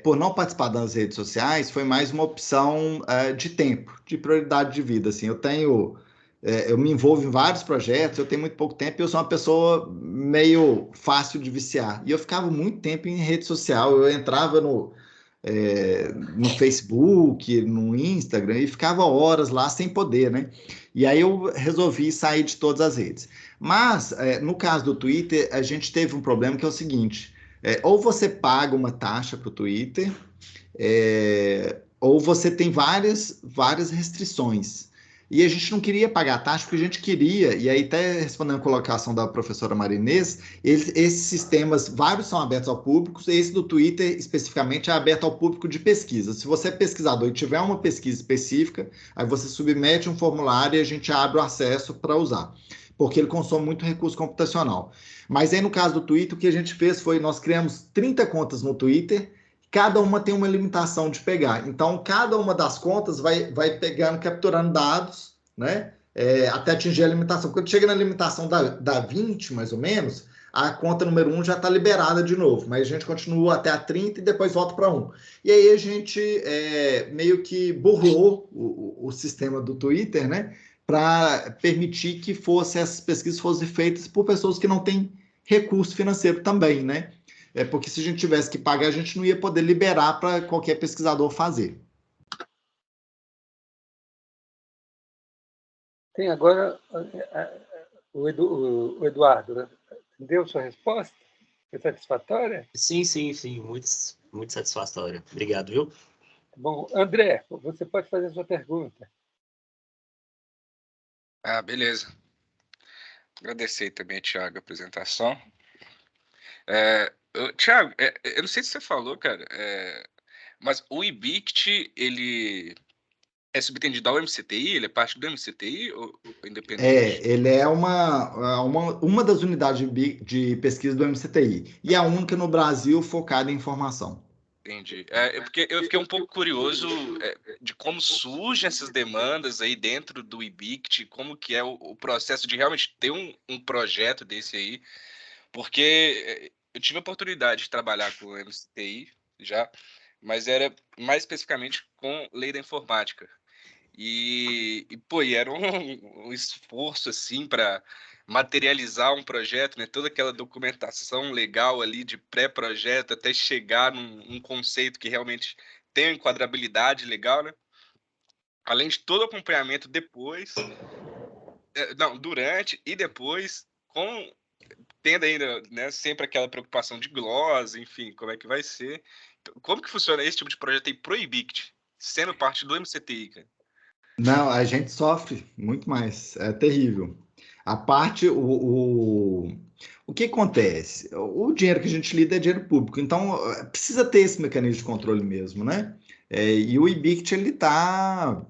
por não participar das redes sociais foi mais uma opção de tempo, de prioridade de vida. Assim, eu me envolvo em vários projetos, eu tenho muito pouco tempo e eu sou uma pessoa meio fácil de viciar. E eu ficava muito tempo em rede social, eu entrava no Facebook, no Instagram e ficava horas lá sem poder, né? E aí eu resolvi sair de todas as redes. Mas, no caso do Twitter, a gente teve um problema que é o seguinte, ou você paga uma taxa para o Twitter, ou você tem várias restrições. E a gente não queria pagar a taxa, porque a gente queria, e aí até respondendo a colocação da professora Marinês, esses sistemas, vários são abertos ao público, esse do Twitter especificamente é aberto ao público de pesquisa. Se você é pesquisador e tiver uma pesquisa específica, aí você submete um formulário e a gente abre o acesso para usar, porque ele consome muito recurso computacional. Mas aí no caso do Twitter, o que a gente fez foi, nós criamos 30 contas no Twitter, cada uma tem uma limitação de pegar. Então, cada uma das contas vai pegando, capturando dados, né? Até atingir a limitação. Quando chega na limitação da 20, mais ou menos, a conta número 1 já está liberada de novo, mas a gente continua até a 30 e depois volta para 1. E aí a gente meio que burlou o sistema do Twitter, né? para permitir que essas pesquisas fossem feitas por pessoas que não têm recurso financeiro também, né? Porque se a gente tivesse que pagar, a gente não ia poder liberar para qualquer pesquisador fazer. Tem agora o Eduardo, né? Deu sua resposta? Foi satisfatória? Sim. Muito satisfatória. Obrigado, viu? Bom, André, você pode fazer a sua pergunta. Beleza. Agradecer também, Thiago, a apresentação. Thiago, eu não sei se você falou, cara, mas o IBICT, ele é subtendido ao MCTI? Ele é parte do MCTI ou independente? Ele é uma das unidades de pesquisa do MCTI e a única no Brasil focada em informação. Entendi. Porque eu fiquei um pouco curioso de como surgem essas demandas aí dentro do IBICT, como que é o processo de realmente ter um projeto desse aí, porque eu tive a oportunidade de trabalhar com o MCTI já, mas era mais especificamente com lei da informática. E era um esforço assim para materializar um projeto, né? Toda aquela documentação legal ali de pré-projeto até chegar num conceito que realmente tem enquadrabilidade legal, né? Além de todo o acompanhamento depois, durante e depois, tendo ainda, né, sempre aquela preocupação de glosa, enfim, como é que vai ser. Como que funciona esse tipo de projeto aí pro IBICT, sendo parte do MCTI, cara? Não, a gente sofre muito mais, é terrível. A parte, o que acontece? O dinheiro que a gente lida é dinheiro público, então precisa ter esse mecanismo de controle mesmo, né? E o IBICT, ele está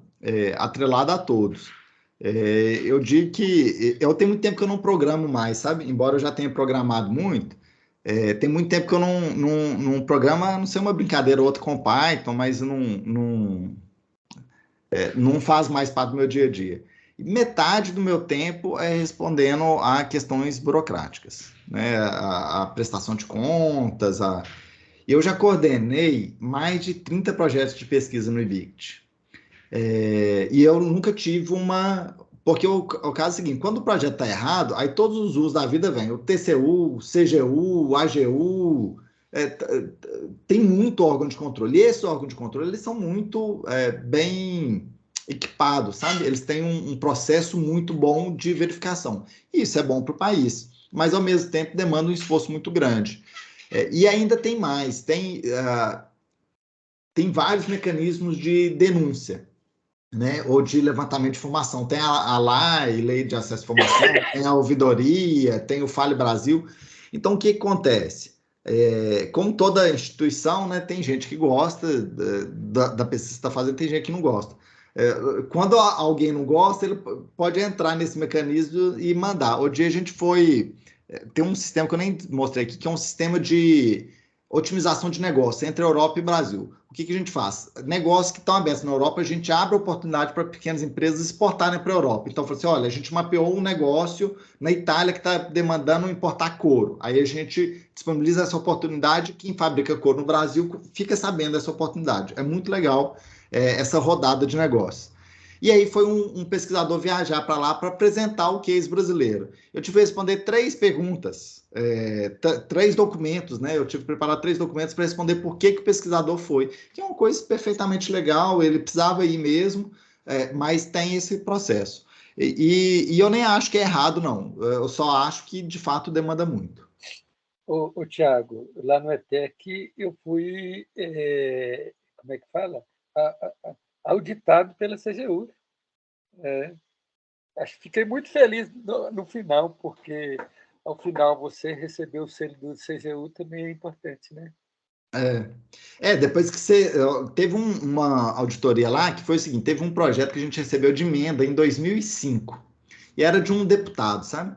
atrelado a todos. Eu digo que eu tenho muito tempo que eu não programo mais, sabe? Embora eu já tenha programado muito, tem muito tempo que eu não programo, a não ser uma brincadeira ou outra com Python, mas não faz mais parte do meu dia a dia. E metade do meu tempo é respondendo a questões burocráticas, né? A prestação de contas. Eu já coordenei mais de 30 projetos de pesquisa no IBICT. E eu nunca tive uma... Porque o caso é o seguinte, quando o projeto está errado, aí todos os usos da vida vêm. O TCU, o CGU, o AGU... tem muito órgão de controle. E esses órgãos de controle, eles são muito bem equipados, sabe? Eles têm um processo muito bom de verificação. E isso é bom para o país, mas, ao mesmo tempo, demanda um esforço muito grande. E ainda tem mais. Tem vários mecanismos de denúncia, né? Ou de levantamento de informação. Tem a LAI, Lei de Acesso à Informação, tem a Ouvidoria, tem o Fale Brasil. Então, o que acontece? Como toda instituição, né, tem gente que gosta da pesquisa que está fazendo, tem gente que não gosta. Quando alguém não gosta, ele pode entrar nesse mecanismo e mandar. Outro dia a gente tem um sistema que eu nem mostrei aqui, que é um sistema de otimização de negócio entre Europa e Brasil. O que a gente faz? Negócios que estão abertos na Europa, a gente abre oportunidade para pequenas empresas exportarem para a Europa. Então, assim, olha, a gente mapeou um negócio na Itália que está demandando importar couro. Aí a gente disponibiliza essa oportunidade, quem fabrica couro no Brasil fica sabendo dessa oportunidade. É muito legal essa rodada de negócio. E aí foi um pesquisador viajar para lá para apresentar o case brasileiro. Eu tive que responder 3 perguntas, 3 documentos, né? Eu tive que preparar 3 documentos para responder por que o pesquisador foi. Que é uma coisa perfeitamente legal, ele precisava ir mesmo, mas tem esse processo. E eu nem acho que é errado, não. Eu só acho que, de fato, demanda muito. Ô, Thiago, lá no ETEC eu fui, como é que fala? Auditado pela CGU. Fiquei muito feliz no final, porque ao final você receber o selo do CGU também é importante, né? Depois que você teve uma auditoria lá, que foi o seguinte, teve um projeto que a gente recebeu de emenda em 2005, e era de um deputado, sabe?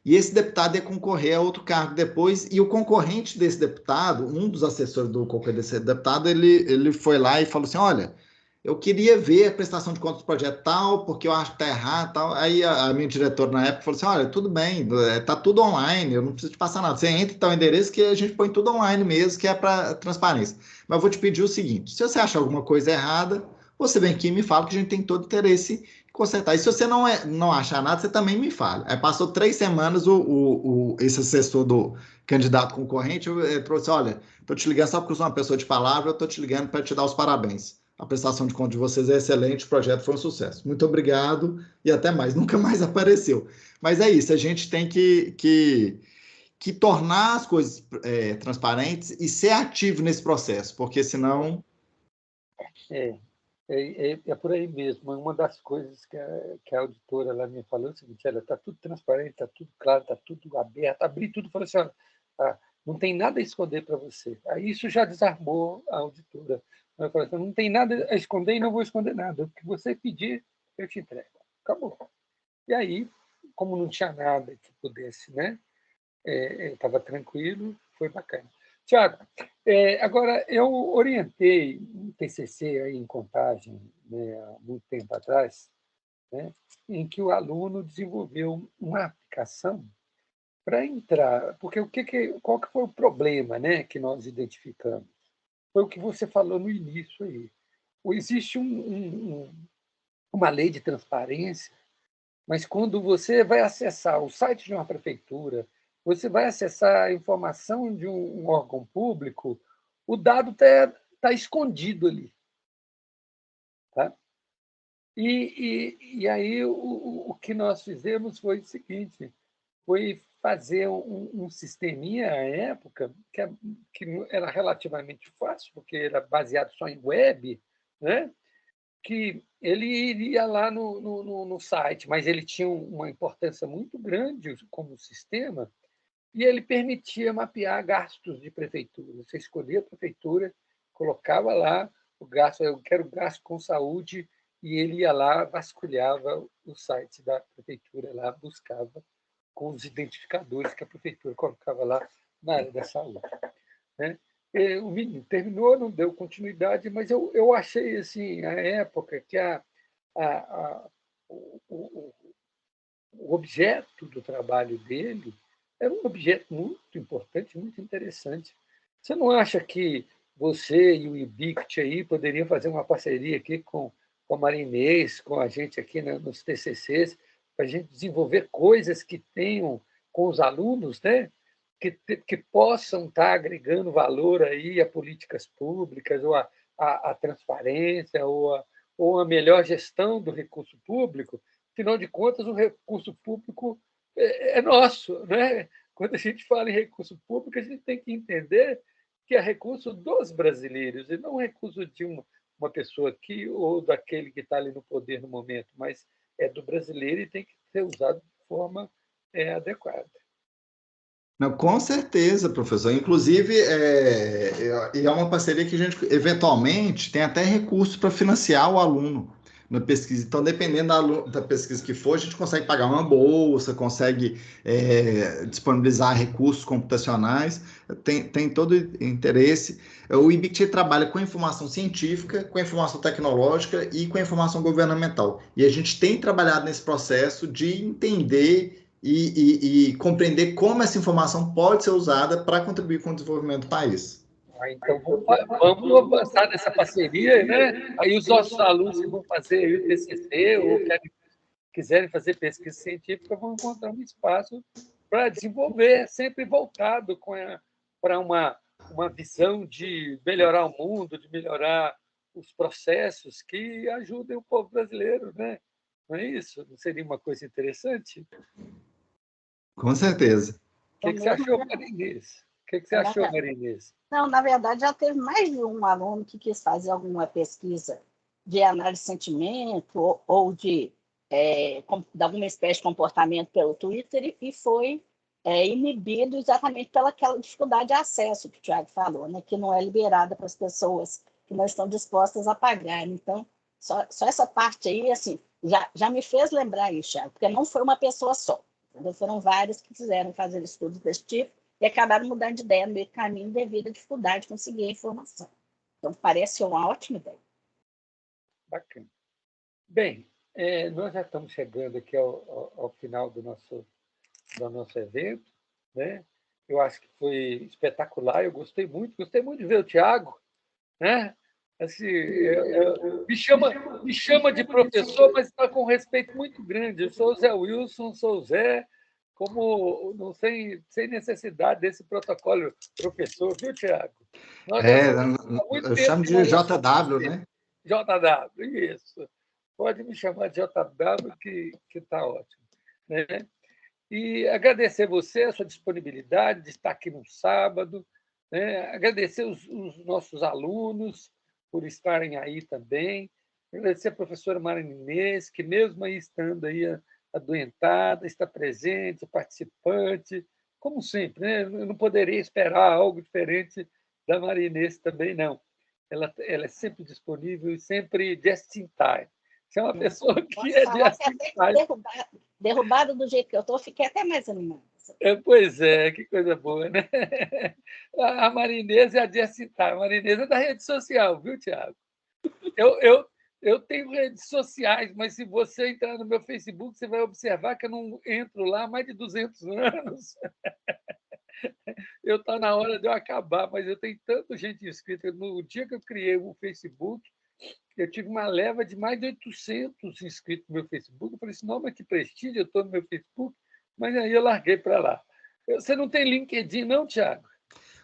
E esse deputado ia concorrer a outro cargo depois, e o concorrente desse deputado, um dos assessores do concorrente desse deputado, ele foi lá e falou assim, olha, eu queria ver a prestação de contas do projeto tal, porque eu acho que está errado tal. Aí a minha diretora na época falou assim, olha, tudo bem, está tudo online, eu não preciso te passar nada. Você entra em tal endereço que a gente põe tudo online mesmo, que é para transparência. Mas eu vou te pedir o seguinte, se você achar alguma coisa errada, você vem aqui e me fala que a gente tem todo interesse em consertar. E se você não achar nada, você também me fala. Aí passou 3 semanas, esse assessor do candidato concorrente trouxe, olha, estou te ligando só porque eu sou uma pessoa de palavra, eu estou te ligando para te dar os parabéns. A prestação de conta de vocês é excelente, o projeto foi um sucesso. Muito obrigado e até mais. Nunca mais apareceu. Mas é isso, a gente tem que tornar as coisas transparentes e ser ativo nesse processo, porque senão... É por aí mesmo. Uma das coisas que a auditora lá me falou é o seguinte: olha, está tudo transparente, está tudo claro, está tudo aberto. Abri tudo e falei assim: olha, não tem nada a esconder para você. Aí isso já desarmou a auditora. Eu falei assim: não tem nada a esconder e não vou esconder nada. O que você pedir, eu te entrego. Acabou. E aí, como não tinha nada que pudesse, né? Estava tranquilo, foi bacana. Tiago, agora eu orientei um TCC aí em Contagem, né, há muito tempo atrás, né, em que o aluno desenvolveu uma aplicação para entrar, porque qual que foi o problema, né, que nós identificamos? Foi o que você falou no início aí. Existe uma lei de transparência, mas quando você vai acessar o site de uma prefeitura, você vai acessar a informação de um órgão público, o dado está escondido ali. Tá? E aí o que nós fizemos foi o seguinte, foi fazer um sisteminha à época que era relativamente fácil, porque era baseado só em web, né? Que ele iria lá no site, mas ele tinha uma importância muito grande como sistema, e ele permitia mapear gastos de prefeitura. Você escolhia a prefeitura, colocava lá o gasto, eu quero gasto com saúde, e ele ia lá, vasculhava o site da prefeitura, lá buscava com os identificadores que a prefeitura colocava lá na área da saúde. Né? O menino terminou, não deu continuidade, mas eu achei assim, a época que o objeto do trabalho dele era um objeto muito importante, muito interessante. Você não acha que você e o IBICT aí poderiam fazer uma parceria aqui com a Marinês, com a gente aqui nos TCCs, para a gente desenvolver coisas que tenham com os alunos, né? Que possam estar agregando valor aí a políticas públicas, ou a transparência, ou a melhor gestão do recurso público? Afinal de contas, o recurso público é nosso. Né? Quando a gente fala em recurso público, a gente tem que entender que é recurso dos brasileiros, e não recurso de uma pessoa aqui ou daquele que está ali no poder no momento, mas é do brasileiro e tem que ser usado de forma adequada. Não, com certeza, professor. Inclusive, é uma parceria que a gente, eventualmente, tem até recurso para financiar o aluno na pesquisa. Então, dependendo da pesquisa que for, a gente consegue pagar uma bolsa, consegue disponibilizar recursos computacionais, tem todo interesse. O IBICT trabalha com informação científica, com informação tecnológica e com informação governamental. E a gente tem trabalhado nesse processo de entender e compreender como essa informação pode ser usada para contribuir com o desenvolvimento do país. Então, vamos avançar nessa parceria, né? Aí os nossos alunos que vão fazer aí o TCC ou quiserem fazer pesquisa científica vão encontrar um espaço para desenvolver, sempre voltado para uma visão de melhorar o mundo, de melhorar os processos que ajudem o povo brasileiro, né? Não é isso? Não seria uma coisa interessante? Com certeza. O que você achou, Marinês? O que você achou, Marinês? Não, na verdade, já teve mais de um aluno que quis fazer alguma pesquisa de análise de sentimento ou de alguma espécie de comportamento pelo Twitter e foi inibido exatamente pelaquela dificuldade de acesso que o Tiago falou, né, que não é liberada para as pessoas que não estão dispostas a pagar. Então, só essa parte aí, assim, já me fez lembrar isso, Tiago, porque não foi uma pessoa só. Entendeu? Foram vários que quiseram fazer estudos desse tipo e acabaram mudando de ideia no meio do caminho devido à dificuldade de conseguir a informação. Então, parece uma ótima ideia. Bacana. Bem, nós já estamos chegando aqui ao final do nosso evento. Né? Eu acho que foi espetacular, eu gostei muito de ver o Tiago, né? Assim, me chama de professor, mas está com um respeito muito grande. Eu sou o Zé Wilson, sou o Zé, como não sem necessidade desse protocolo professor, viu, Tiago? Eu chamo de JW, né? JW, isso. Pode me chamar de JW, que está ótimo. Né? E agradecer você, a sua disponibilidade de estar aqui no sábado, né? Agradecer os nossos alunos por estarem aí também, agradecer a professora Marina Inês, que mesmo aí estando aí adoentada, está presente, participante, como sempre, né? Eu não poderia esperar algo diferente da Marina Inês também, não. Ela é sempre disponível e sempre just in time. Você é uma pessoa que é just in time. Derrubado do jeito que eu estou, fiquei até mais animada. Pois é, que coisa boa, né? A Marinesa é a Jessica. A Marinesa é da rede social, viu, Tiago? Eu tenho redes sociais, mas se você entrar no meu Facebook, você vai observar que eu não entro lá há mais de 200 anos. Está na hora de eu acabar, mas eu tenho tanta gente inscrita. No dia que eu criei o Facebook, eu tive uma leva de mais de 800 inscritos no meu Facebook. Eu falei assim, não, mas que prestígio, eu estou no meu Facebook. Mas aí eu larguei para lá. Você não tem LinkedIn, não, Tiago?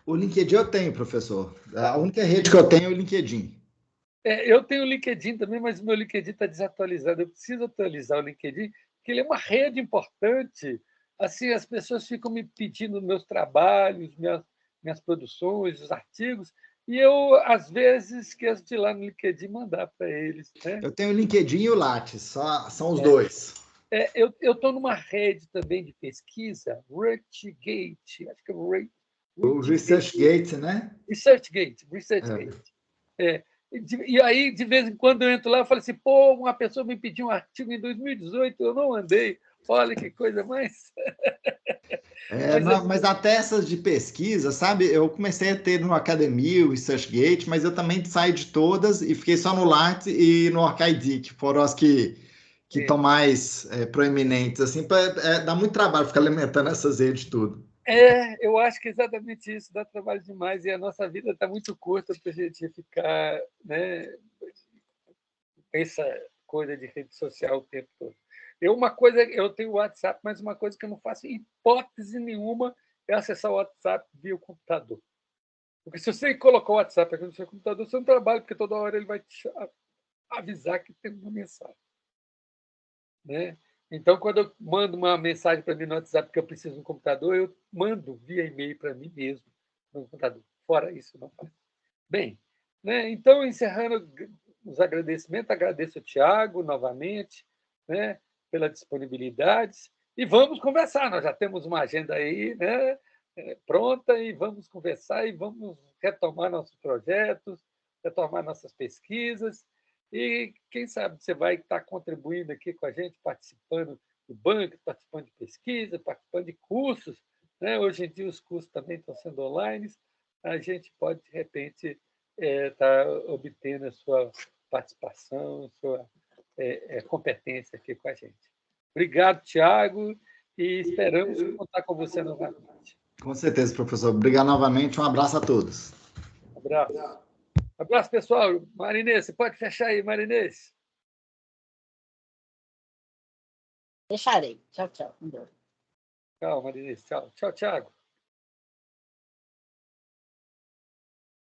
O LinkedIn eu tenho, professor. A única rede que eu tenho é o LinkedIn. Eu tenho o LinkedIn também, mas o meu LinkedIn está desatualizado. Eu preciso atualizar o LinkedIn, porque ele é uma rede importante. Assim, as pessoas ficam me pedindo meus trabalhos, minhas produções, os artigos, e eu, às vezes, esqueço de ir lá no LinkedIn mandar para eles. Né? Eu tenho o LinkedIn e o Lattes, são os dois. Eu estou numa rede também de pesquisa, ResearchGate, acho que é o ResearchGate, né? ResearchGate. E aí, de vez em quando, eu entro lá e falo assim, pô, uma pessoa me pediu um artigo em 2018, eu não mandei. Olha que coisa mais... Mas até essas de pesquisa, sabe? Eu comecei a ter no Academia, o ResearchGate, mas eu também saí de todas e fiquei só no Lattes e no OrcID, que foram as que estão mais proeminentes. Assim, dá muito trabalho ficar alimentando essas redes de tudo. Eu acho que é exatamente isso, dá trabalho demais, e a nossa vida está muito curta para a gente ficar, né, essa coisa de rede social o tempo todo. Eu tenho o WhatsApp, mas uma coisa que eu não faço em hipótese nenhuma é acessar o WhatsApp via computador. Porque se você colocar o WhatsApp aqui no seu computador, você não trabalha, porque toda hora ele vai te avisar que tem uma mensagem. Né? Então, quando eu mando uma mensagem para mim no WhatsApp que eu preciso no computador, eu mando via e-mail para mim mesmo no computador. Fora isso, não faço. Bem, né? Então, encerrando os agradecimentos, agradeço ao Tiago novamente, né, pela disponibilidade, e vamos conversar. Nós já temos uma agenda aí, né, pronta, e vamos conversar e vamos retomar nossos projetos, retomar nossas pesquisas. E quem sabe você vai estar contribuindo aqui com a gente, participando do banco, participando de pesquisa, participando de cursos. Né? Hoje em dia os cursos também estão sendo online. A gente pode, de repente, estar obtendo a sua participação, sua competência aqui com a gente. Obrigado, Tiago, e esperamos contar com você novamente. Com certeza, professor. Obrigado novamente. Um abraço a todos. Abraço. Abraço, pessoal. Marinês, você pode fechar aí, Marinês? Deixarei. Tchau, tchau. Tchau, Marinês. Tchau, Tiago.